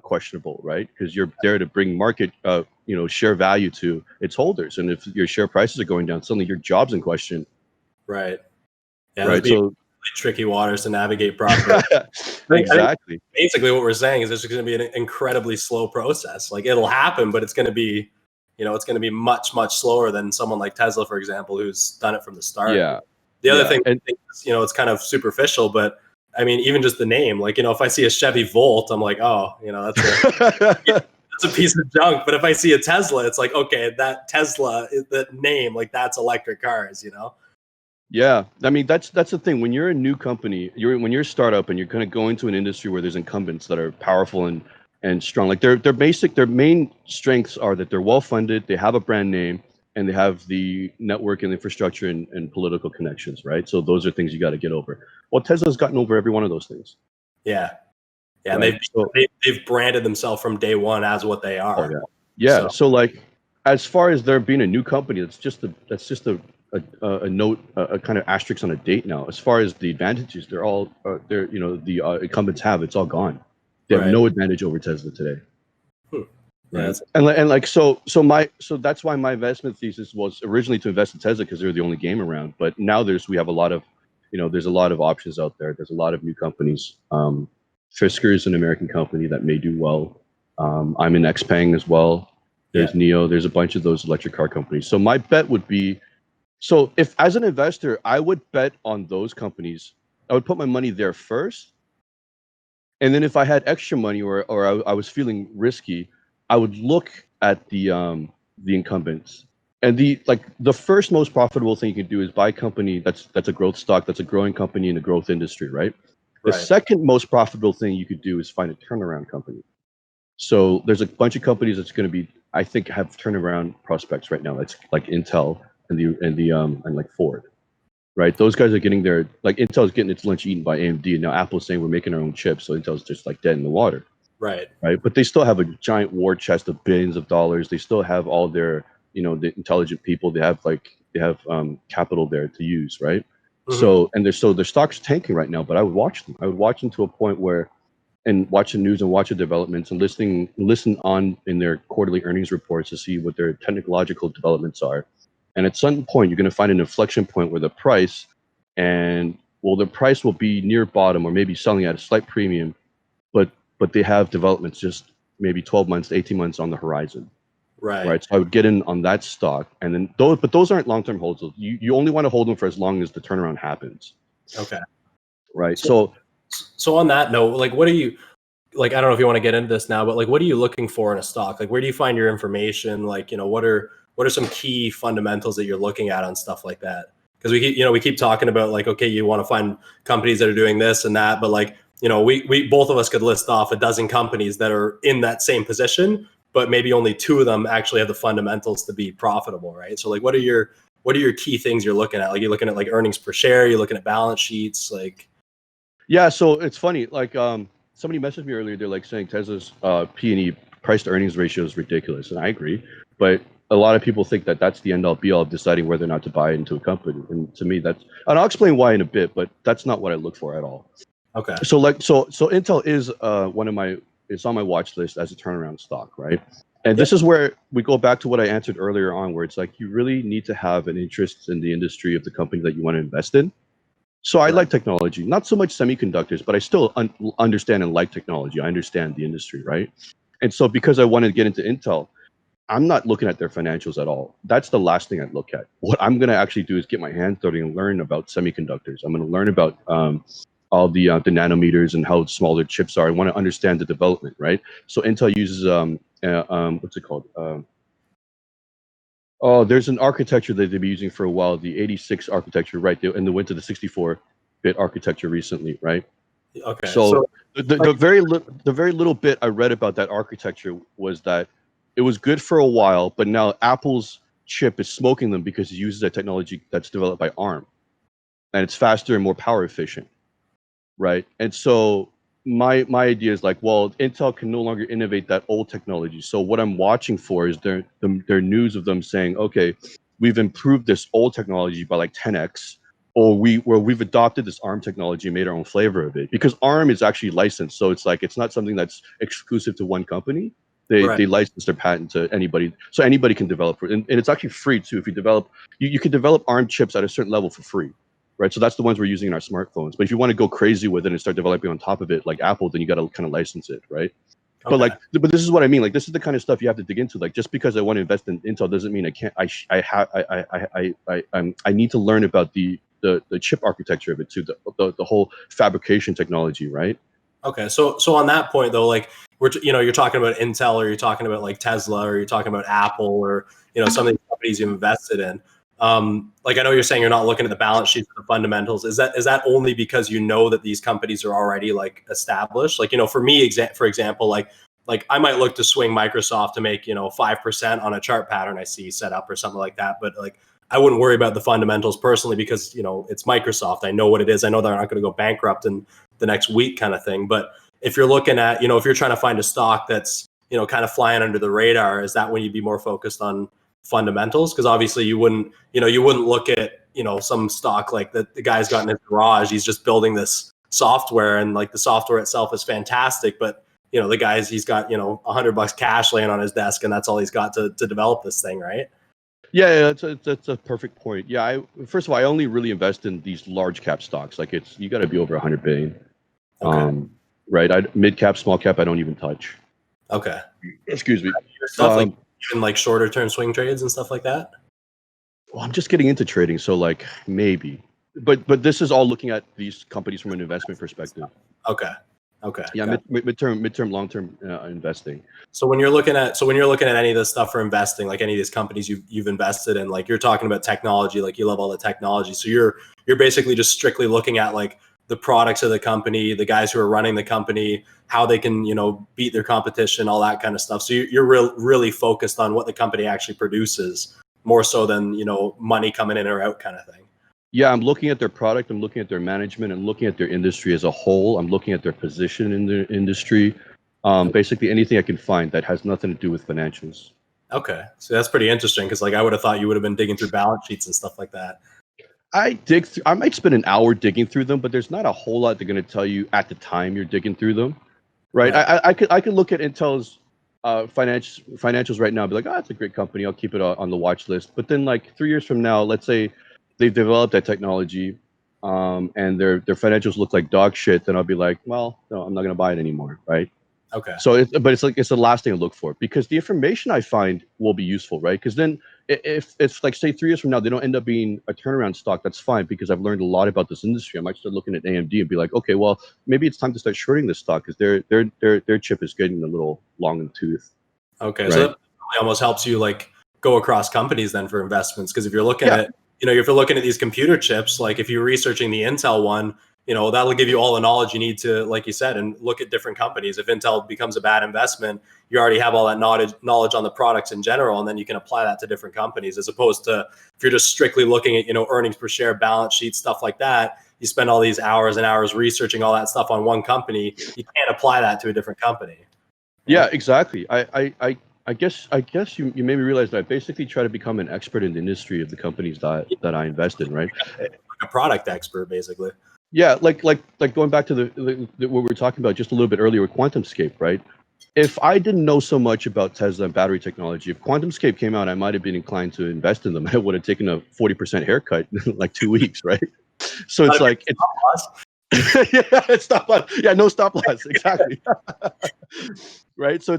questionable, right? Because you're there to bring market, share value to its holders. And if your share prices are going down, suddenly your job's in question. Right. Yeah. Right. So really tricky waters to navigate properly. Exactly. Basically what we're saying is this is going to be an incredibly slow process. Like it'll happen, but it's going to be, it's going to be much, much slower than someone like Tesla, for example, who's done it from the start. Yeah. The other thing, it's kind of superficial, but I mean, even just the name, like, if I see a Chevy Volt, I'm like, oh, that's a piece of junk. But if I see a Tesla, it's like, okay, that Tesla, that name, like that's electric cars, Yeah. I mean, that's the thing. When you're a new company, when you're a startup and you're going to go into an industry where there's incumbents that are powerful and strong, like their main strengths are that they're well funded, they have a brand name, and they have the network and infrastructure and political connections, right? So those are things you got to get over. Well, Tesla's gotten over every one of those things. Yeah. Yeah. Right? And they've branded themselves from day one as what they are. Oh yeah. Yeah. So like, as far as there being a new company, that's just a note, a kind of asterisk on a date now. As far as the advantages, they're all the incumbents have. It's all gone. They have Right. no advantage over Tesla today. Yeah, Right. And like so that's why my investment thesis was originally to invest in Tesla, because they're the only game around. But now we have a lot of, there's a lot of options out there. There's a lot of new companies. Fisker is an American company that may do well. I'm in xpeng as well. There's Neo. There's a bunch of those electric car companies. So my bet would be, so if as an investor, I would bet on those companies. I would put my money there first, and then if I had extra money or I was feeling risky, I would look at the incumbents. And the first most profitable thing you can do is buy a company that's a growth stock, that's a growing company in a growth industry, right? The second most profitable thing you could do is find a turnaround company. So there's a bunch of companies that's going to be, I think, have turnaround prospects right now. It's like Intel and like Ford, right? Those guys are getting their, like, Intel's getting its lunch eaten by AMD, and now Apple's saying we're making our own chips, so Intel's just like dead in the water. Right. But they still have a giant war chest of billions of dollars. They still have all their, the intelligent people. They have capital there to use, right? Mm-hmm. So their stock's tanking right now. But I would watch them. I would watch them to a point where, and watch the news and watch the developments and listen on in their quarterly earnings reports to see what their technological developments are. And at some point, you're going to find an inflection point where the price will be near bottom or maybe selling at a slight premium, but they have developments just maybe 12 months to 18 months on the horizon. Right. So I would get in on that stock, and then those aren't long-term holds. You only want to hold them for as long as the turnaround happens. Okay. Right. So on that note, like, what are you, like, I don't know if you want to get into this now, but like, what are you looking for in a stock? Like, where do you find your information? Like, what are some key fundamentals that you're looking at on stuff like that? Because we keep talking about, like, okay, you want to find companies that are doing this and that, but like, we both of us could list off a dozen companies that are in that same position, but maybe only two of them actually have the fundamentals to be profitable, right? So like, what are your key things you're looking at? Like, you're looking at like earnings per share, you're looking at balance sheets, like. Yeah, so it's funny. Like, somebody messaged me earlier. They're like saying Tesla's P&E, price to earnings ratio, is ridiculous, and I agree. But a lot of people think that that's the end all be all of deciding whether or not to buy into a company. And to me, and I'll explain why in a bit. But that's not what I look for at all. Okay. So Intel is it's on my watch list as a turnaround stock, right? And this is where we go back to what I answered earlier on, where it's like you really need to have an interest in the industry of the company that you want to invest in. So I like technology, not so much semiconductors, but I still understand and like technology. I understand the industry, right? And so because I wanted to get into Intel, I'm not looking at their financials at all. That's the last thing I'd look at. What I'm going to actually do is get my hands dirty and learn about semiconductors. I'm going to learn about all the nanometers and how small their chips are. I want to understand the development, right? So Intel uses what's it called? There's an architecture that they've been using for a while, the 86 architecture, right? And they went to the 64-bit architecture recently, right? Okay. So the very little bit I read about that architecture was that it was good for a while, but now Apple's chip is smoking them because it uses a technology that's developed by ARM, and it's faster and more power efficient, right? And so my idea is like, well, Intel can no longer innovate that old technology. So what I'm watching for is their news of them saying, okay, we've improved this old technology by like 10x, or we've adopted this ARM technology and made our own flavor of it. Because ARM is actually licensed, so it's like it's not something that's exclusive to one company. They license their patent to anybody, so anybody can develop it, and it's actually free too. If you develop, you can develop ARM chips at a certain level for free. Right, so that's the ones we're using in our smartphones. But if you want to go crazy with it and start developing on top of it, like Apple, then you got to kind of license it, right? Okay. But this is what I mean. Like, this is the kind of stuff you have to dig into. Like, just because I want to invest in Intel doesn't mean I can't. I need to learn about the chip architecture of it too, the whole fabrication technology, right? Okay, so on that point though, like, you're talking about Intel, or you're talking about like Tesla, or you're talking about Apple, or some of these companies you've invested in. Like, I know you're saying you're not looking at the balance sheets or the fundamentals. Is that only because that these companies are already like established? Like, for me, for example, like like I might look to swing Microsoft to make, 5% on a chart pattern I see set up or something like that. But like, I wouldn't worry about the fundamentals personally because, it's Microsoft. I know what it is. I know they're not going to go bankrupt in the next week kind of thing. But if you're looking at, if you're trying to find a stock that's, kind of flying under the radar, is that when you'd be more focused on fundamentals? Because obviously you wouldn't look at, some stock like the guy's got in his garage. He's just building this software and like the software itself is fantastic. But, the guy's, he's got, $100 cash laying on his desk and that's all he's got to develop this thing, right? Yeah, that's a perfect point. Yeah, first of all, I only really invest in these large cap stocks. Like you got to be over 100 billion. Okay. Right. Mid cap, small cap, I don't even touch. Okay. Excuse me. Stuff like even like shorter term swing trades and stuff like that. Well, I'm just getting into trading, so like maybe, but this is all looking at these companies from an investment perspective. Okay. Yeah, midterm, long-term investing. So when you're looking at any of this stuff for investing, like any of these companies you've invested in, like you're talking about technology, like you love all the technology. So you're basically just strictly looking at like the products of the company, the guys who are running the company, how they can, beat their competition, all that kind of stuff. So you're really focused on what the company actually produces more so than, money coming in or out kind of thing. Yeah, I'm looking at their product, I'm looking at their management, I'm looking at their industry as a whole, I'm looking at their position in the industry. Basically anything I can find that has nothing to do with financials. Okay. So that's pretty interesting because like I would have thought you would have been digging through balance sheets and stuff like that. I might spend an hour digging through them, but there's not a whole lot they're going to tell you at the time you're digging through them, right? I could look at Intel's financials right now and be like, oh, it's a great company, I'll keep it on the watch list. But then like 3 years from now, let's say they've developed that technology and their financials look like dog shit, then I'll be like, well, no, I'm not going to buy it anymore, right? Okay. So it's the last thing to look for because the information I find will be useful, right? Because then if it's like say 3 years from now they don't end up being a turnaround stock, that's fine because I've learned a lot about this industry. I might start looking at AMD and be like, okay, well maybe it's time to start shorting this stock because their chip is getting a little long in the tooth. Okay, right? so that almost helps you like go across companies then for investments because if you're looking at if you're looking at these computer chips, like if you're researching the Intel one, that'll give you all the knowledge you need to, like you said, and look at different companies. If Intel becomes a bad investment, you already have all that knowledge on the products in general, and then you can apply that to different companies as opposed to if you're just strictly looking at, earnings per share, balance sheets, stuff like that. You spend all these hours and hours researching all that stuff on one company. You can't apply that to a different company. Yeah, exactly. I guess you made me realize that I basically try to become an expert in the industry of the companies that I invest in, right? Like a product expert, basically. Yeah, like going back to the what we were talking about just a little bit earlier with QuantumScape, right? If I didn't know so much about Tesla and battery technology, if QuantumScape came out, I might have been inclined to invest in them. I would have taken a 40% haircut in like 2 weeks, right? So it's like yeah, it's stop loss. Yeah, no stop loss. Exactly. Right. So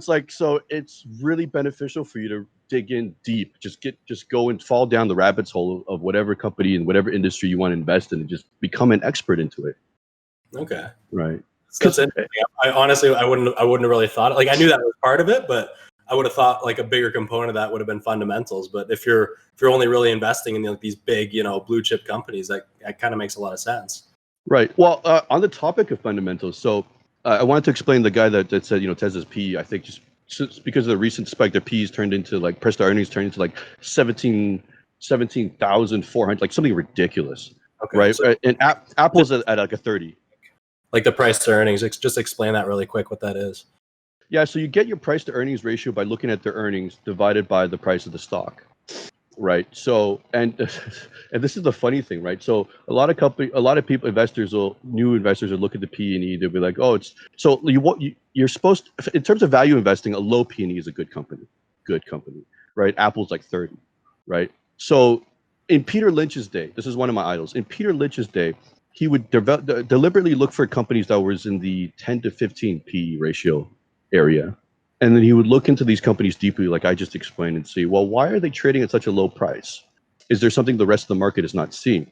it's really beneficial for you to dig in deep. Just go and fall down the rabbit's hole of whatever company and whatever industry you want to invest in and just become an expert into it. Okay. Right. So that's interesting. I honestly I wouldn't have really thought, like I knew that was part of it, but I would have thought like a bigger component of that would have been fundamentals. But if you're only really investing in these big, blue chip companies, that kind of makes a lot of sense. Right. Well, on the topic of fundamentals, so I wanted to explain the guy that said, Tesla's PE, I think just because of the recent spike, their PE's turned into like price to earnings turned into like 17,400, like something ridiculous. Okay, right. So, and Apple's at like a 30. Like the price to earnings, just explain that really quick, what that is. Yeah. So you get your price to earnings ratio by looking at their earnings divided by the price of the stock. Right. So, and this is the funny thing, right? So a lot of people, new investors will look at the P&E. They'll be like, oh, you're supposed to, in terms of value investing, a low P&E is a good company, right? Apple's like 30, right? So in Peter Lynch's day, this is one of my idols. In Peter Lynch's day, he would deliberately look for companies that was in the 10 to 15 PE ratio area. And then he would look into these companies deeply, like I just explained, and see, well, why are they trading at such a low price? Is there something the rest of the market is not seeing?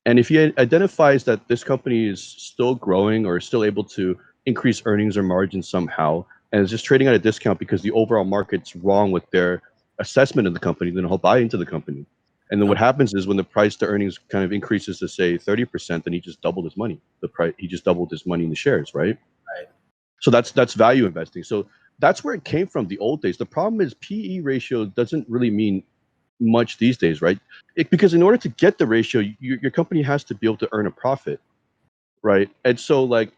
And if he identifies that this company is still growing or is still able to increase earnings or margins somehow, and is just trading at a discount because the overall market's wrong with their assessment of the company, then he'll buy into the company. And then what happens is when the price to earnings kind of increases to say 30%, then he just doubled his money. He just doubled his money in the shares, right? Right. So that's value investing. So that's where it came from the old days. The problem is PE ratio doesn't really mean much these days, right? Because in order to get the ratio, your company has to be able to earn a profit, right? And so like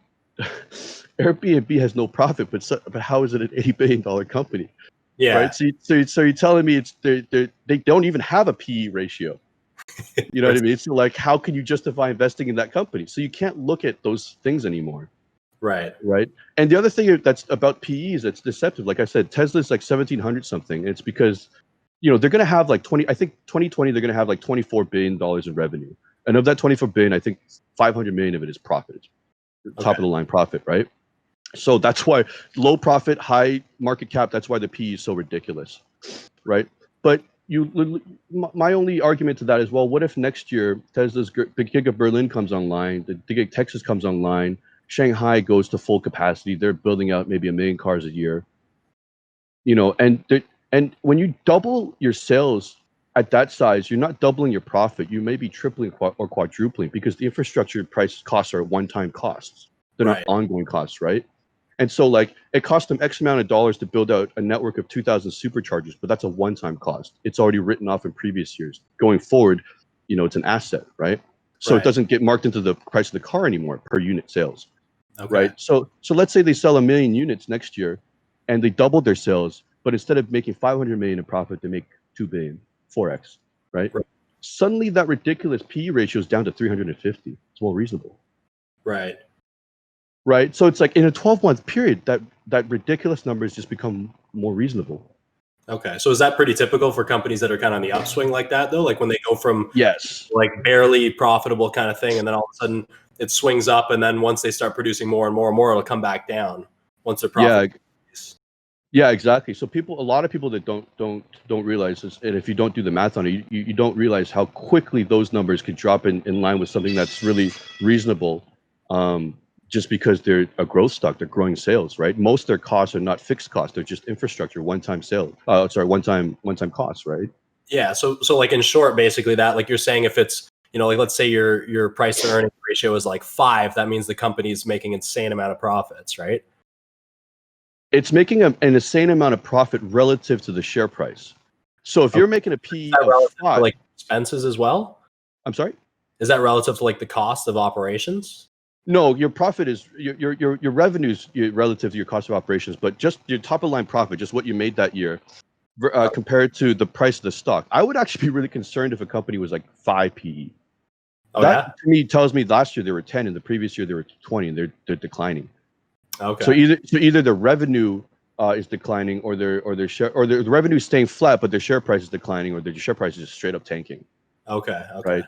Airbnb has no profit, but how is it an $80 billion company? Yeah. Right. So you're telling me they don't even have a PE ratio. You know what I mean? So like, how can you justify investing in that company? So you can't look at those things anymore. Right. Right. And the other thing that's about PE is it's deceptive. Like I said, Tesla's like 1700 something. It's because, they're going to have like 2020, they're going to have like $24 billion in revenue. And of that 24 billion, I think 500 million of it is profit, top of the line profit. Right. So that's why low profit, high market cap, that's why the PE is so ridiculous. Right. But my only argument to that is, well, what if next year Tesla's the Gig of Berlin comes online, the Gig of Texas comes online, Shanghai goes to full capacity, they're building out maybe 1 million cars a year, and when you double your sales at that size, you're not doubling your profit, you may be tripling or quadrupling, because the infrastructure price costs are one-time costs, they're not ongoing costs, right? And so like it cost them X amount of dollars to build out a network of 2,000 superchargers, but that's a one-time cost. It's already written off in previous years. Going forward, it's an asset, right? So it doesn't get marked into the price of the car anymore per unit sales, right? So let's say they sell 1 million units next year and they doubled their sales, but instead of making 500 million in profit, they make 2 billion, 4x, right? Suddenly that ridiculous PE ratio is down to 350. It's more reasonable. Right. So it's like in a 12-month period, that ridiculous number has just become more reasonable. Okay. So is that pretty typical for companies that are kind of on the upswing like that, though? Like when they go from yes, like barely profitable kind of thing, and then all of a sudden it swings up, and then once they start producing more and more and more, it'll come back down once they're profitable. Yeah, exactly. So a lot of people that don't realize this, and if you don't do the math on it, you don't realize how quickly those numbers could drop in line with something that's really reasonable. Just because they're a growth stock, they're growing sales, right? Most of their costs are not fixed costs; they're just infrastructure, one-time sale. One-time costs, right? Yeah. So like in short, basically that, like you're saying, if it's like let's say your price to earnings ratio is like 5, that means the company's making an insane amount of profits, right? It's making an insane amount of profit relative to the share price. So if you're making a PE of 5, to like expenses as well. I'm sorry. Is that relative to like the cost of operations? No, your profit is your revenues relative to your cost of operations, but just your top of line profit, just what you made that year, compared to the price of the stock. I would actually be really concerned if a company was like 5 PE. To me tells me last year they were 10, and the previous year they were 20, and they're declining. Okay. So either the revenue is declining, or their the revenue is staying flat, but their share price is declining, or their share price is just straight up tanking. Okay. Right.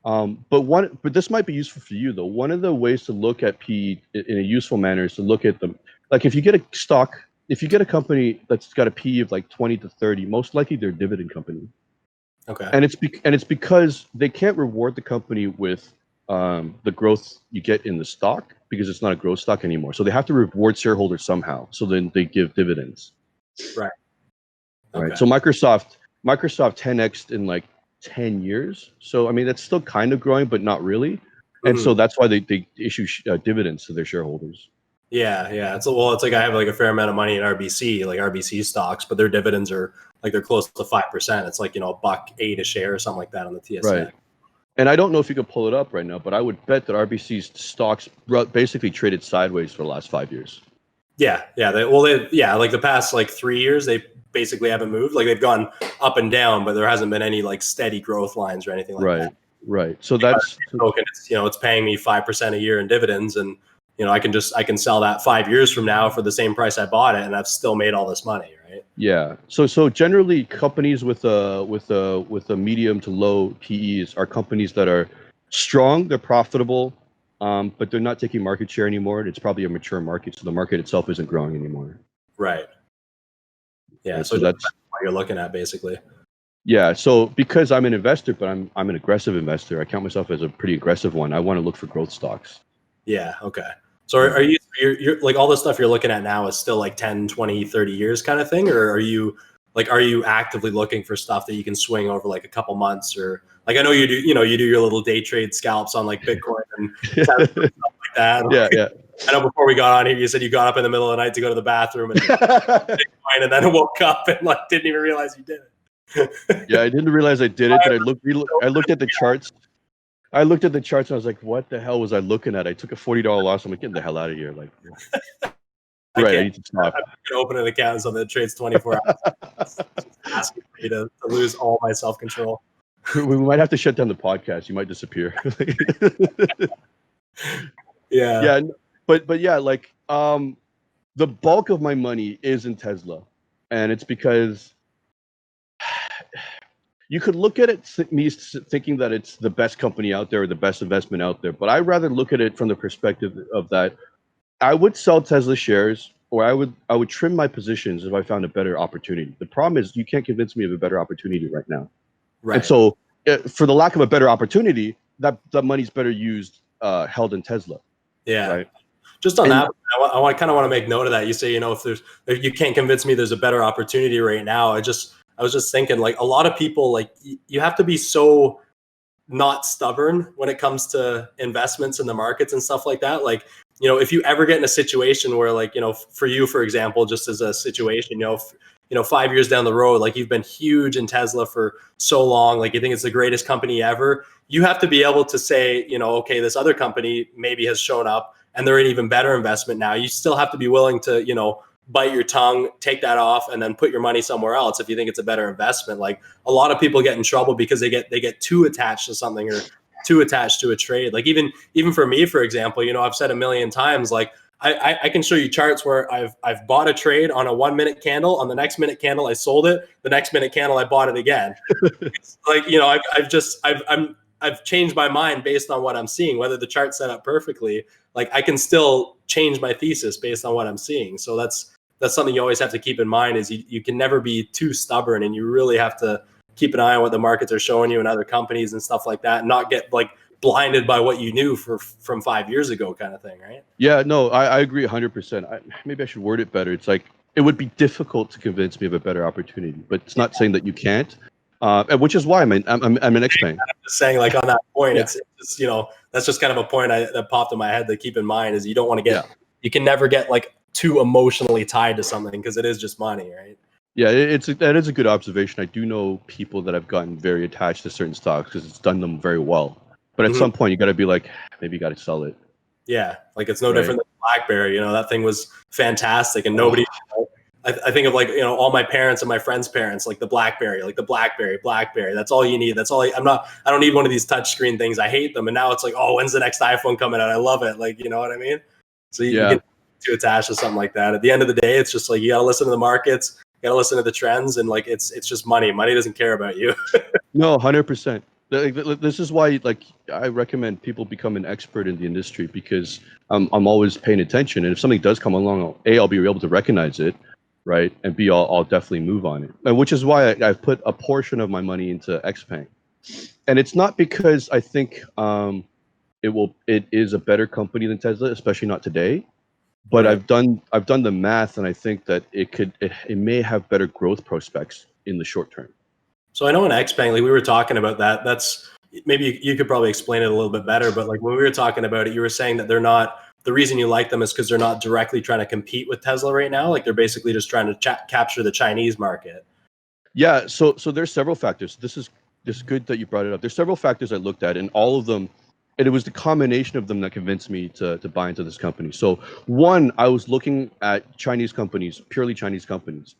But this might be useful for you though. One of the ways to look at PE in a useful manner is to look at them. Like if you get a company that's got a PE of like 20 to 30, most likely they're a dividend company. Okay. And it's because they can't reward the company with the growth you get in the stock, because it's not a growth stock anymore. So they have to reward shareholders somehow. So then they give dividends. Right. Okay. Right. So Microsoft 10x in like 10 years. So I mean that's still kind of growing, but not really. And so that's why they issue dividends to their shareholders. Yeah. It's like I have like a fair amount of money in RBC, like RBC stocks, but their dividends are like they're close to 5%. It's like $1.08 a share or something like that on the TSLA. Right. And I don't know if you can pull it up right now, but I would bet that RBC's stocks basically traded sideways for the last 5 years. Yeah. Like the past like 3 years, they basically haven't moved. Like they've gone up and down, but there hasn't been any like steady growth lines or anything like that. Right. So that's token. It's paying me 5% a year in dividends, and I can sell that 5 years from now for the same price I bought it, and I've still made all this money, right? Yeah. So generally, companies with a medium to low PEs are companies that are strong, they're profitable, but they're not taking market share anymore. It's probably a mature market, so the market itself isn't growing anymore. Right. Yeah. So that's what you're looking at, basically. Yeah. So because I'm an investor, but I'm an aggressive investor, I count myself as a pretty aggressive one. I want to look for growth stocks. Yeah. Okay. So are you're like all the stuff you're looking at now is still like 10, 20, 30 years kind of thing? Or are you actively looking for stuff that you can swing over like a couple months? Or like, I know you do your little day trade scalps on like Bitcoin and stuff like that. Yeah. I know before we got on here, you said you got up in the middle of the night to go to the bathroom and then woke up and like didn't even realize you did it. Yeah, I didn't realize I did it. Then I looked at the charts. I looked at the charts and I was like, "What the hell was I looking at?" I took a $40 loss. I'm like, "Get the hell out of here!" Like, right, I need to stop. I'm gonna open an account and something that trades 24 hours. Asking me to lose all my self control. We might have to shut down the podcast. You might disappear. Yeah. But yeah, like the bulk of my money is in Tesla, and it's because you could look at it me thinking that it's the best company out there or the best investment out there, but I rather look at it from the perspective of that I would sell Tesla shares, or I would trim my positions if I found a better opportunity. The problem is you can't convince me of a better opportunity right now. Right. And so, for the lack of a better opportunity, that money's better used held in Tesla. Yeah. Right. Just on that, I kind of want to make note of that. You say, if you can't convince me there's a better opportunity right now. I was just thinking, like, a lot of people, like, you have to be so not stubborn when it comes to investments in the markets and stuff like that. Like, if you ever get in a situation where, like, for you, for example, just as a situation, 5 years down the road, like, you've been huge in Tesla for so long, like, you think it's the greatest company ever, you have to be able to say, okay, this other company maybe has shown up and they're an even better investment now. You still have to be willing to, bite your tongue, take that off, and then put your money somewhere else if you think it's a better investment. Like, a lot of people get in trouble because they get too attached to something or too attached to a trade. Like, even for me, for example, I've said a million times, like, I can show you charts where I've bought a trade on a 1 minute candle. On the next minute candle, I sold it. The next minute candle, I bought it again. It's like, I've changed my mind based on what I'm seeing, whether the chart's set up perfectly. Like, I can still change my thesis based on what I'm seeing. So that's something you always have to keep in mind, is you can never be too stubborn, and you really have to keep an eye on what the markets are showing you and other companies and stuff like that, and not get like blinded by what you knew from 5 years ago, kind of thing, right? Yeah, no, I agree 100%. Maybe I should word it better. It's like, it would be difficult to convince me of a better opportunity, but it's not saying that you can't. And which is why I'm an xpeng. I'm just saying, like, on that point, Yeah. it's that's just kind of a point that popped in my head to keep in mind, is you don't want to get, you can never get like too emotionally tied to something, because it is just money, right? Yeah, that is a good observation. I do know people that have gotten very attached to certain stocks because it's done them very well. But at some point, you got to be like, maybe you got to sell it. Yeah, like, it's no different than BlackBerry. That thing was fantastic, and nobody. I think of, like, all my parents and my friends' parents, like the BlackBerry. That's all you need. That's all. I don't need one of these touch screen things. I hate them. And now it's like, oh, when's the next iPhone coming out? I love it. Like, you know what I mean? So you get too attached to something like that. At the end of the day, it's just like, you got to listen to the markets, you got to listen to the trends, and, like, it's just money. Money doesn't care about you. No, 100%. This is why, like, I recommend people become an expert in the industry, because I'm always paying attention, and if something does come along, I'll be able to recognize it, right, and B, I'll definitely move on it. And which is why I've put a portion of my money into xpeng, and it's not because I think it is a better company than Tesla, especially not today. But Right. I've done the math, and I think that it may have better growth prospects in the short term. So I know in xpeng, like, we were talking about that. That's, maybe you could probably explain it a little bit better. But, like, when we were talking about it, you were saying that they're not. The reason you like them is because they're not directly trying to compete with Tesla right now. Like, they're basically just trying to capture the Chinese market. Yeah. So there's several factors. This is good that you brought it up. There's several factors I looked at, and all of them, and it was the combination of them that convinced me to buy into this company. So one, I was looking at Chinese companies, purely Chinese companies.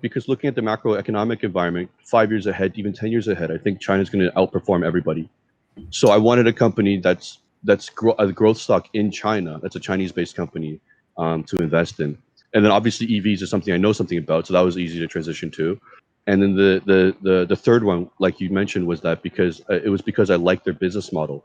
Because looking at the macroeconomic environment, 5 years ahead, even 10 years ahead, I think China's going to outperform everybody. So I wanted a company that's a growth stock in China. That's a Chinese-based company to invest in. And then obviously EVs is something I know something about, so that was easy to transition to. And then the third one, like you mentioned, was that because I liked their business model.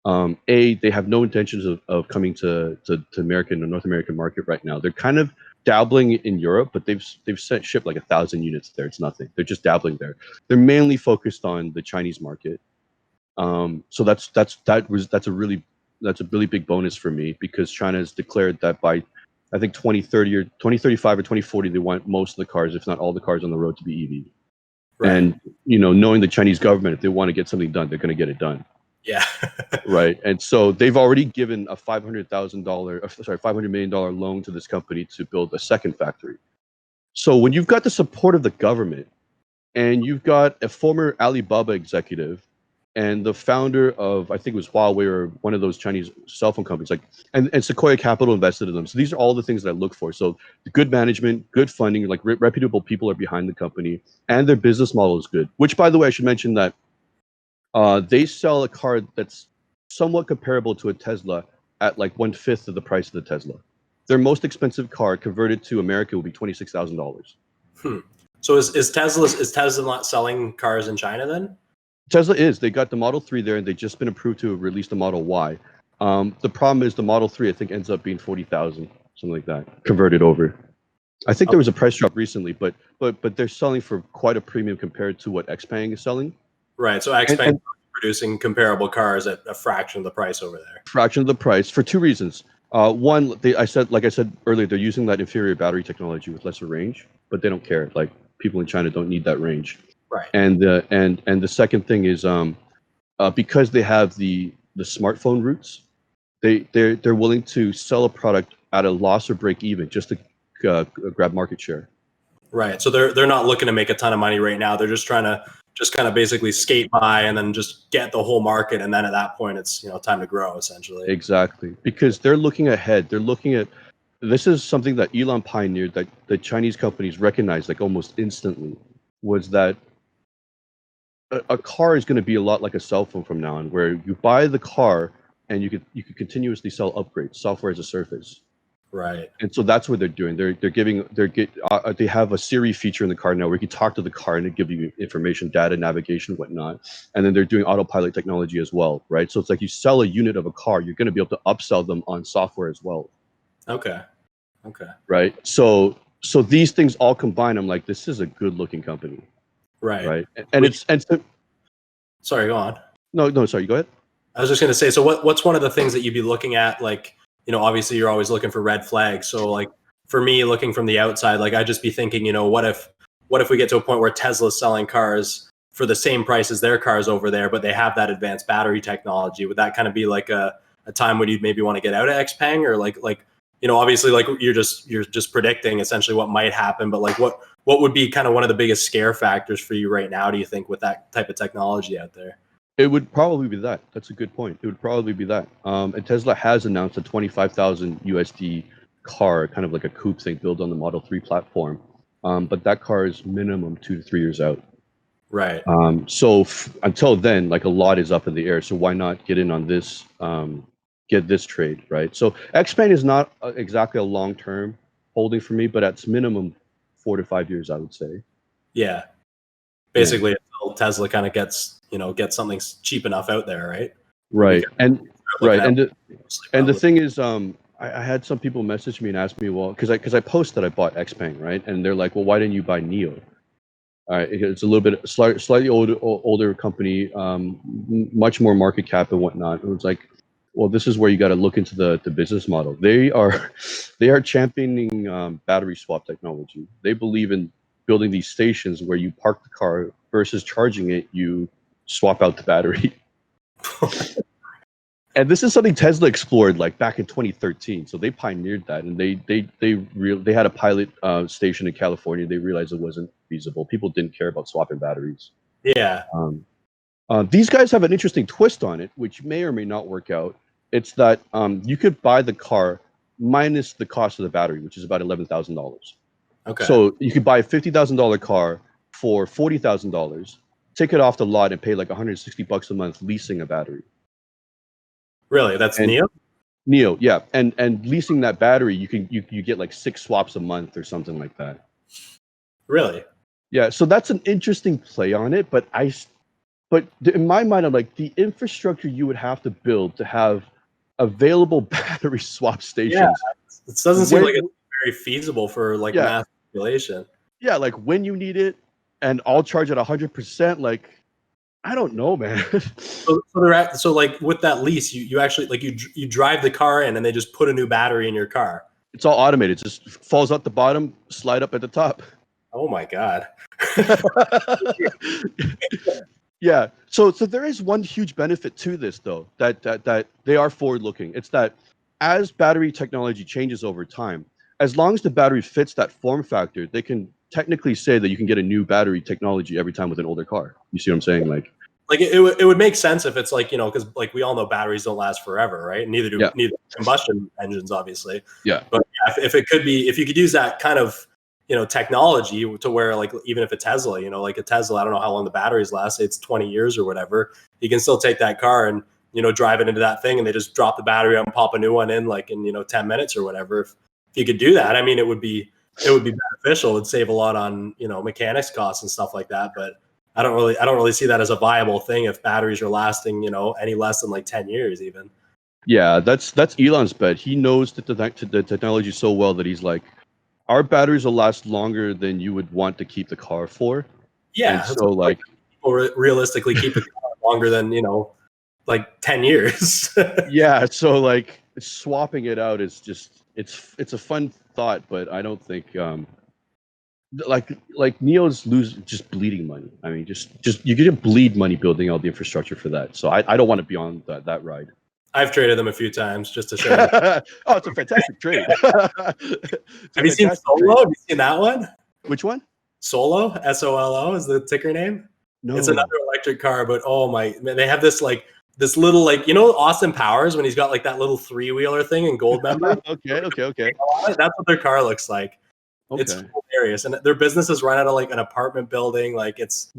They have no intentions of coming to American or North American market right now. They're kind of dabbling in Europe, but they've shipped like 1,000 units there. It's nothing. They're just dabbling there. They're mainly focused on the Chinese market. So that's a really big bonus for me, because China has declared that by, I think, 2030 or 2035 or 2040, they want most of the cars, if not all the cars on the road, to be EV. Right. And knowing the Chinese government, if they want to get something done, they're going to get it done. Yeah. right? And so they've already given a $500 million loan to this company to build a second factory. So when you've got the support of the government, and you've got a former Alibaba executive and the founder of, I think it was Huawei or one of those Chinese cell phone companies, like, and Sequoia Capital invested in them. So these are all the things that I look for. So good management, good funding, like reputable people are behind the company, and their business model is good. Which, by the way, I should mention that they sell a car that's somewhat comparable to a Tesla at like 1/5 of the price of the Tesla. Their most expensive car converted to America will be $26,000. Hmm. So is Tesla not selling cars in China then? Tesla is. They got the Model 3 there, and they've just been approved to release the Model Y. The problem is the Model 3, I think, ends up being 40,000, something like that, converted over. I think there was a price drop recently, but they're selling for quite a premium compared to what xpeng is selling. Right. So xpeng producing comparable cars at a fraction of the price over there. Fraction of the price for two reasons. One, like I said earlier, they're using that inferior battery technology with lesser range, but they don't care. Like people in China don't need that range. Right. And the second thing is because they have the smartphone roots, they're willing to sell a product at a loss or break even just to grab market share. Right. So they're not looking to make a ton of money right now. They're just trying to kind of basically skate by and then just get the whole market, and then at that point it's time to grow essentially. Exactly, because they're looking ahead. They're looking at this is something that Elon pioneered that the Chinese companies recognized like almost instantly, was that a car is going to be a lot like a cell phone from now on, where you buy the car and you could continuously sell upgrades, software as a service. Right. And so that's what they're doing. They have a Siri feature in the car now where you can talk to the car and it give you information, data, navigation, whatnot. And then they're doing autopilot technology as well, right? So it's like you sell a unit of a car, you're going to be able to upsell them on software as well. Okay. Right. So these things all combined, I'm like, this is a good looking company. Right. And sorry, go on. No, sorry, go ahead. I was just going to say, so what's one of the things that you'd be looking at? Like, obviously you're always looking for red flags. So like for me, looking from the outside, like I'd just be thinking, what if we get to a point where Tesla's selling cars for the same price as their cars over there, but they have that advanced battery technology? Would that kind of be like a time when you'd maybe want to get out of xpeng, or like obviously like you're just predicting essentially what might happen, but like what would be kind of one of the biggest scare factors for you right now, do you think, with that type of technology out there? It would probably be that. That's a good point. It would probably be that. And Tesla has announced a 25,000 USD car, kind of like a coupe thing, built on the Model 3 platform. But that car is minimum 2 to 3 years out. Right. So until then, like a lot is up in the air. So why not get in on this, get this trade, right? So xpeng is not exactly a long-term holding for me, but at minimum 4 to 5 years, I would say. Yeah. Basically, until Tesla kind of gets something cheap enough out there, right? Right. And the thing is, I had some people message me and ask me, well, because I post that I bought xpeng, right? And they're like, well, why didn't you buy NIO? All right, it's a little bit slightly older company, much more market cap and whatnot. It was like, well, this is where you got to look into the business model. They are championing battery swap technology. They believe in building these stations where you park the car versus charging it, you swap out the battery. And this is something Tesla explored like back in 2013. So they pioneered that, and they had a pilot station in California. They realized it wasn't feasible. People didn't care about swapping batteries. Yeah. These guys have an interesting twist on it, which may or may not work out. It's that you could buy the car minus the cost of the battery, which is about $11,000. Okay. So you could buy a $50,000 car for $40,000, take it off the lot, and pay like $160 a month leasing a battery. Really? That's NIO? NIO, yeah. And leasing that battery, you get like 6 swaps a month or something like that. Really? Yeah. So that's an interesting play on it, but in my mind, I'm like, the infrastructure you would have to build to have available battery swap stations. Yeah, it doesn't seem like it's very feasible for like mass population. Yeah, like when you need it, and I'll charge at 100%. Like, I don't know, man. So like with that lease, you actually like you drive the car in, and they just put a new battery in your car. It's all automated. It just falls out the bottom, slide up at the top. Oh my God. Yeah. So there is one huge benefit to this though, that they are forward looking. It's that as battery technology changes over time, as long as the battery fits that form factor, they can technically say that you can get a new battery technology every time with an older car. You see what I'm saying? Like it would make sense if it's like, you know, because like we all know batteries don't last forever, right? Neither do Yeah. neither combustion engines, obviously. Yeah. But if it could be, if you could use that kind of, you know, technology to where like even if a Tesla, you know, like a Tesla, I don't know how long the batteries last, say it's 20 years or whatever, you can still take that car and, you know, drive it into that thing and they just drop the battery out and pop a new one in like in, you know, 10 minutes or whatever. If you could do that, I mean, it would be beneficial. It would save a lot on, you know, mechanics costs and stuff like that. But I don't really see that as a viable thing if batteries are lasting, you know, any less than like 10 years even. Yeah, that's Elon's bet. He knows the technology so well that he's like, our batteries will last longer than you would want to keep the car for. Yeah, And that's so like people realistically keep it longer than, you know, like 10 years. yeah, so like swapping it out is just it's a fun thought, but I don't think like Neo's lose just bleeding money. I mean, just you're gonna bleed money building out the infrastructure for that. So I don't want to be on that ride. I've traded them a few times just to show you. Oh, it's a fantastic trade. Have you seen Solo? Have you seen that one? Which one? Solo, SOLO is the ticker name. No. It's another electric car, but oh my man, they have this like this little like, you know, Austin Powers when he's got like that little 3-wheeler thing in Goldmember. Okay. That's what their car looks like. Okay. It's hilarious, and their business is run out of like an apartment building. Like it's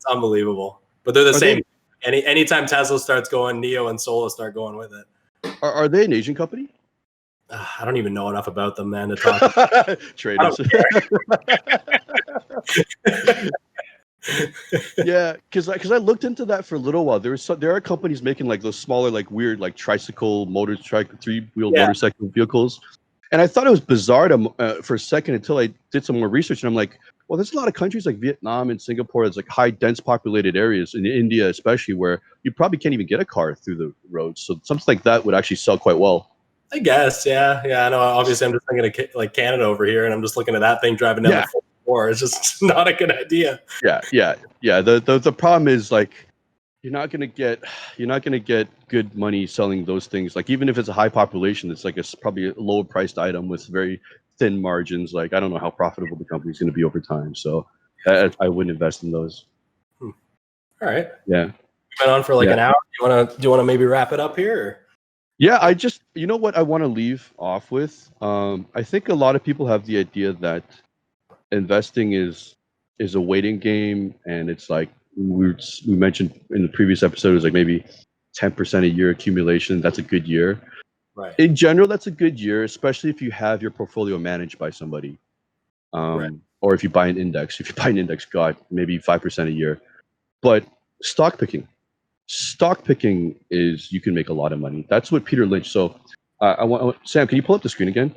unbelievable. But they're the same. Anytime Tesla starts going, Neo and Solo start going with it. Are they an Asian company? I don't even know enough about them, man, to talk. Traders. Yeah, because I looked into that for a little while. There are companies making like those smaller, like weird, like tricycle three-wheel motorcycle vehicles, and I thought it was bizarre for a second until I did some more research, and I'm like, well, there's a lot of countries like Vietnam and Singapore that's like high, dense populated areas, in India especially, where you probably can't even get a car through the roads. So something like that would actually sell quite well. I guess, yeah. I know. Obviously, I'm just thinking of like Canada over here, and I'm just looking at that thing driving down the 404. It's just not a good idea. Yeah. The problem is like you're not gonna get good money selling those things. Like even if it's a high population, it's like probably a lower priced item with very thin margins. Like I don't know how profitable the company's going to be over time. So I wouldn't invest in those. All right. Yeah. We went on for like an hour. Do you want to maybe wrap it up here? Or? Yeah, I just you know what I want to leave off with. I think a lot of people have the idea that investing is a waiting game, and it's like we mentioned in the previous episode, it was like maybe 10% a year accumulation. That's a good year. Right. In general, that's a good year, especially if you have your portfolio managed by somebody, or if you buy an index. If you buy an index, God, maybe 5% a year. But stock picking is you can make a lot of money. That's what Peter Lynch. So I want Sam, can you pull up the screen again?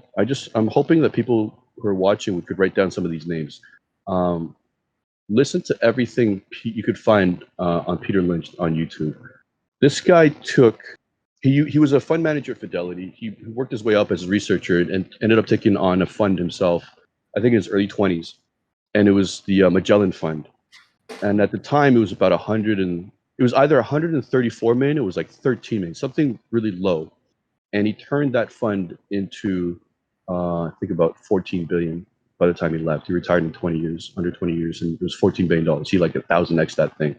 I'm hoping that people who are watching could write down some of these names. Listen to everything you could find on Peter Lynch on YouTube. This guy he was a fund manager at Fidelity. He worked his way up as a researcher and ended up taking on a fund himself, I think in his early 20s. And it was the Magellan Fund. And at the time, it was about it was either 134 million, it was like 13 million, something really low. And he turned that fund into, I think about 14 billion by the time he left. He retired in under 20 years, and it was $14 billion. He like 1,000x that thing.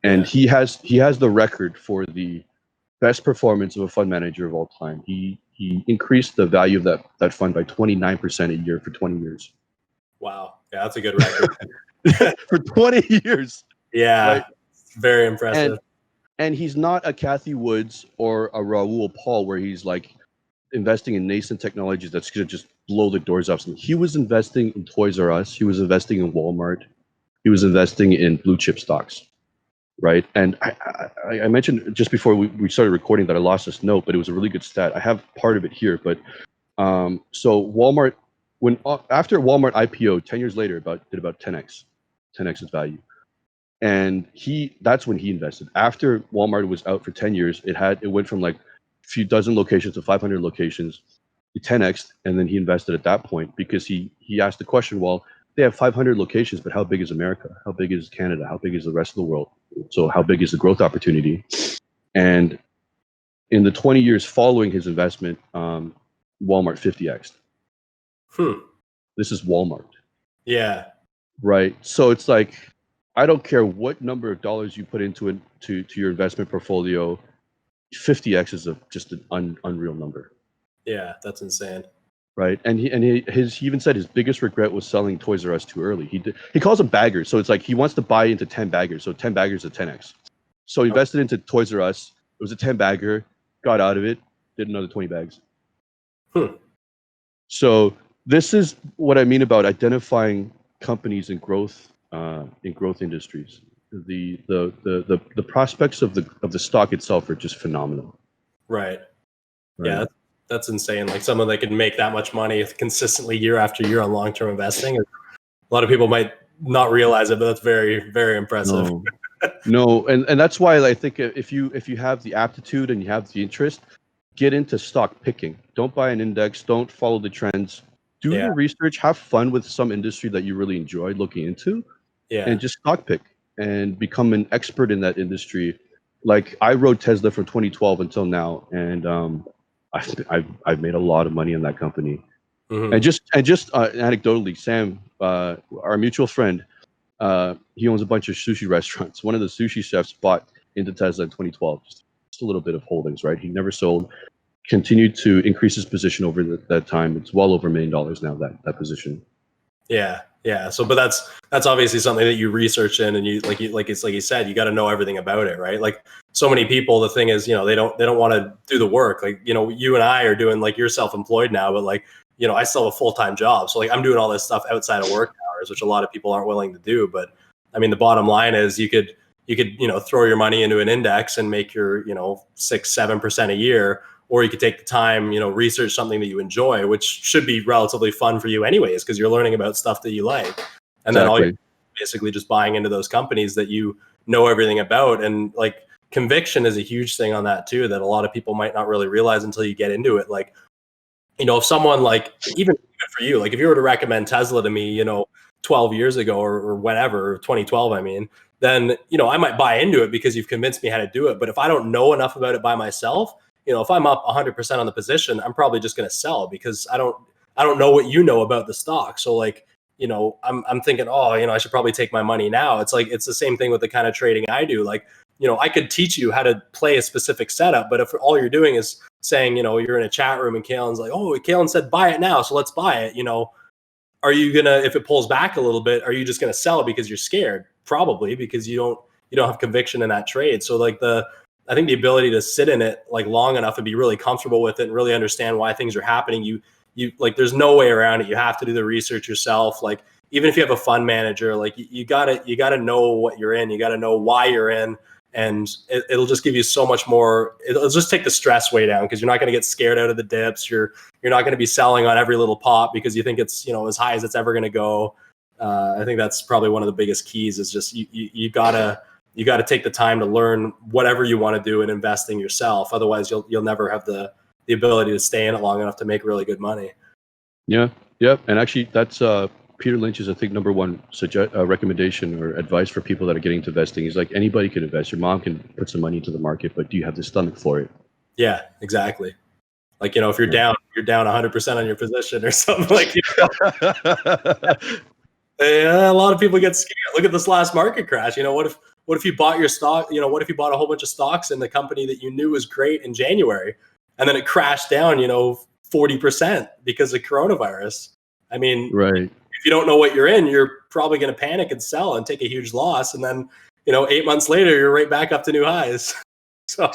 And he has the record for the best performance of a fund manager of all time. He increased the value of that fund by 29% a year for 20 years. Wow. Yeah, that's a good record. For 20 years. Yeah. Right? Very impressive. And he's not a Kathy Woods or a Raoul Paul where he's like investing in nascent technologies that's going to just blow the doors off something. He was investing in Toys R Us. He was investing in Walmart. He was investing in blue chip stocks. Right. And I mentioned just before we started recording that I lost this note, but it was a really good stat. I have part of it here. But so Walmart, after Walmart IPO 10 years later, did about 10x its value. And that's when he invested. After Walmart was out for 10 years, it went from like a few dozen locations to 500 locations, to 10x, and then he invested at that point because he asked the question, well, they have 500 locations, but how big is America? How big is Canada? How big is the rest of the world? So how big is the growth opportunity? And in the 20 years following his investment, Walmart 50x. This is Walmart. Yeah. Right. So it's like, I don't care what number of dollars you put into it to your investment portfolio, 50x is just an unreal number. Yeah, that's insane. Right. And he even said his biggest regret was selling Toys R Us too early. He calls them baggers. So it's like he wants to buy into 10 baggers. So 10 baggers at 10x. So he invested into Toys R Us. It was a 10 bagger, got out of it, did another 20 bags. So this is what I mean about identifying companies in growth industries. The prospects of the stock itself are just phenomenal. Right. Yeah, that's insane. Like someone that can make that much money consistently year after year on long-term investing. A lot of people might not realize it, but that's very, very impressive. No, and that's why I think if you have the aptitude and you have the interest, get into stock picking. Don't buy an index. Don't follow the trends. Do your research. Have fun with some industry that you really enjoy looking into, and just stock pick and become an expert in that industry. Like I rode Tesla from 2012 until now, and I've made a lot of money in that company. And just anecdotally, Sam, our mutual friend, he owns a bunch of sushi restaurants. One of the sushi chefs bought into Tesla in 2012, just a little bit of holdings, right? He never sold, continued to increase his position over that time. It's well over $1 million now, that position. Yeah. So, but that's obviously something that you research in, and you said, you got to know everything about it, right? Like so many people, the thing is, they don't want to do the work. Like, you and I are doing, like, you're self-employed now, but like, I still have a full-time job. So like I'm doing all this stuff outside of work hours, which a lot of people aren't willing to do. But I mean, the bottom line is you could, throw your money into an index and make your, 6-7% a year, or you could take the time, research something that you enjoy, which should be relatively fun for you anyways, because you're learning about stuff that you like. And then all you're basically just buying into those companies that you know everything about. And like conviction is a huge thing on that too, that a lot of people might not really realize until you get into it. Like, if someone like, even for you, like if you were to recommend Tesla to me, 12 years ago or whatever, 2012, I mean, then, I might buy into it because you've convinced me how to do it. But if I don't know enough about it by myself, if I'm up 100% on the position, I'm probably just going to sell because I don't know what you know about the stock. So like, I'm thinking, I should probably take my money now. It's like, it's the same thing with the kind of trading I do. Like, I could teach you how to play a specific setup, but if all you're doing is saying, you're in a chat room and Kalin's like, oh, Kalin said, buy it now, so let's buy it. Are you gonna, if it pulls back a little bit, are you just gonna sell because you're scared? Probably, because you don't have conviction in that trade. So like I think the ability to sit in it like long enough and be really comfortable with it and really understand why things are happening, you like, there's no way around it. You have to do the research yourself. Like even if you have a fund manager, like you gotta know what you're in. You gotta know why you're in. And it'll just give you so much more. It'll just take the stress way down because you're not going to get scared out of the dips. You're not going to be selling on every little pop because you think it's as high as it's ever going to go. I think that's probably one of the biggest keys. Is just you gotta take the time to learn whatever you want to do in investing yourself. Otherwise, you'll never have the ability to stay in it long enough to make really good money. Yeah. And actually, that's Peter Lynch's, I think, number one recommendation or advice for people that are getting into investing. He's like, anybody can invest. Your mom can put some money into the market, but do you have the stomach for it? Yeah, exactly. Like, if you're down 100% on your position or something, like, a lot of people get scared. Look at this last market crash. What if you bought your stock? What if you bought a whole bunch of stocks in the company that you knew was great in January, and then it crashed down, 40% because of coronavirus? I mean, right. If you don't know what you're in, you're probably going to panic and sell and take a huge loss. And then, 8 months later, you're right back up to new highs. So.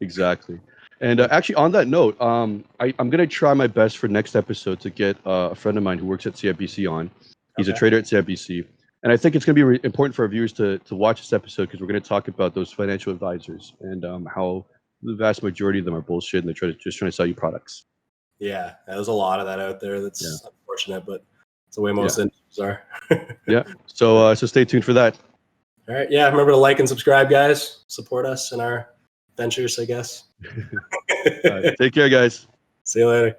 Exactly. And actually, on that note, I'm going to try my best for next episode to get a friend of mine who works at CIBC on. He's a trader at CIBC. And I think it's going to be important for our viewers to watch this episode because we're going to talk about those financial advisors and how the vast majority of them are bullshit and they're just trying to sell you products. Yeah, there's a lot of that out there. That's unfortunate, but it's the way most industries are. Yeah. So stay tuned for that. All right. Yeah. Remember to like and subscribe, guys. Support us in our ventures, I guess. Take care, guys. See you later.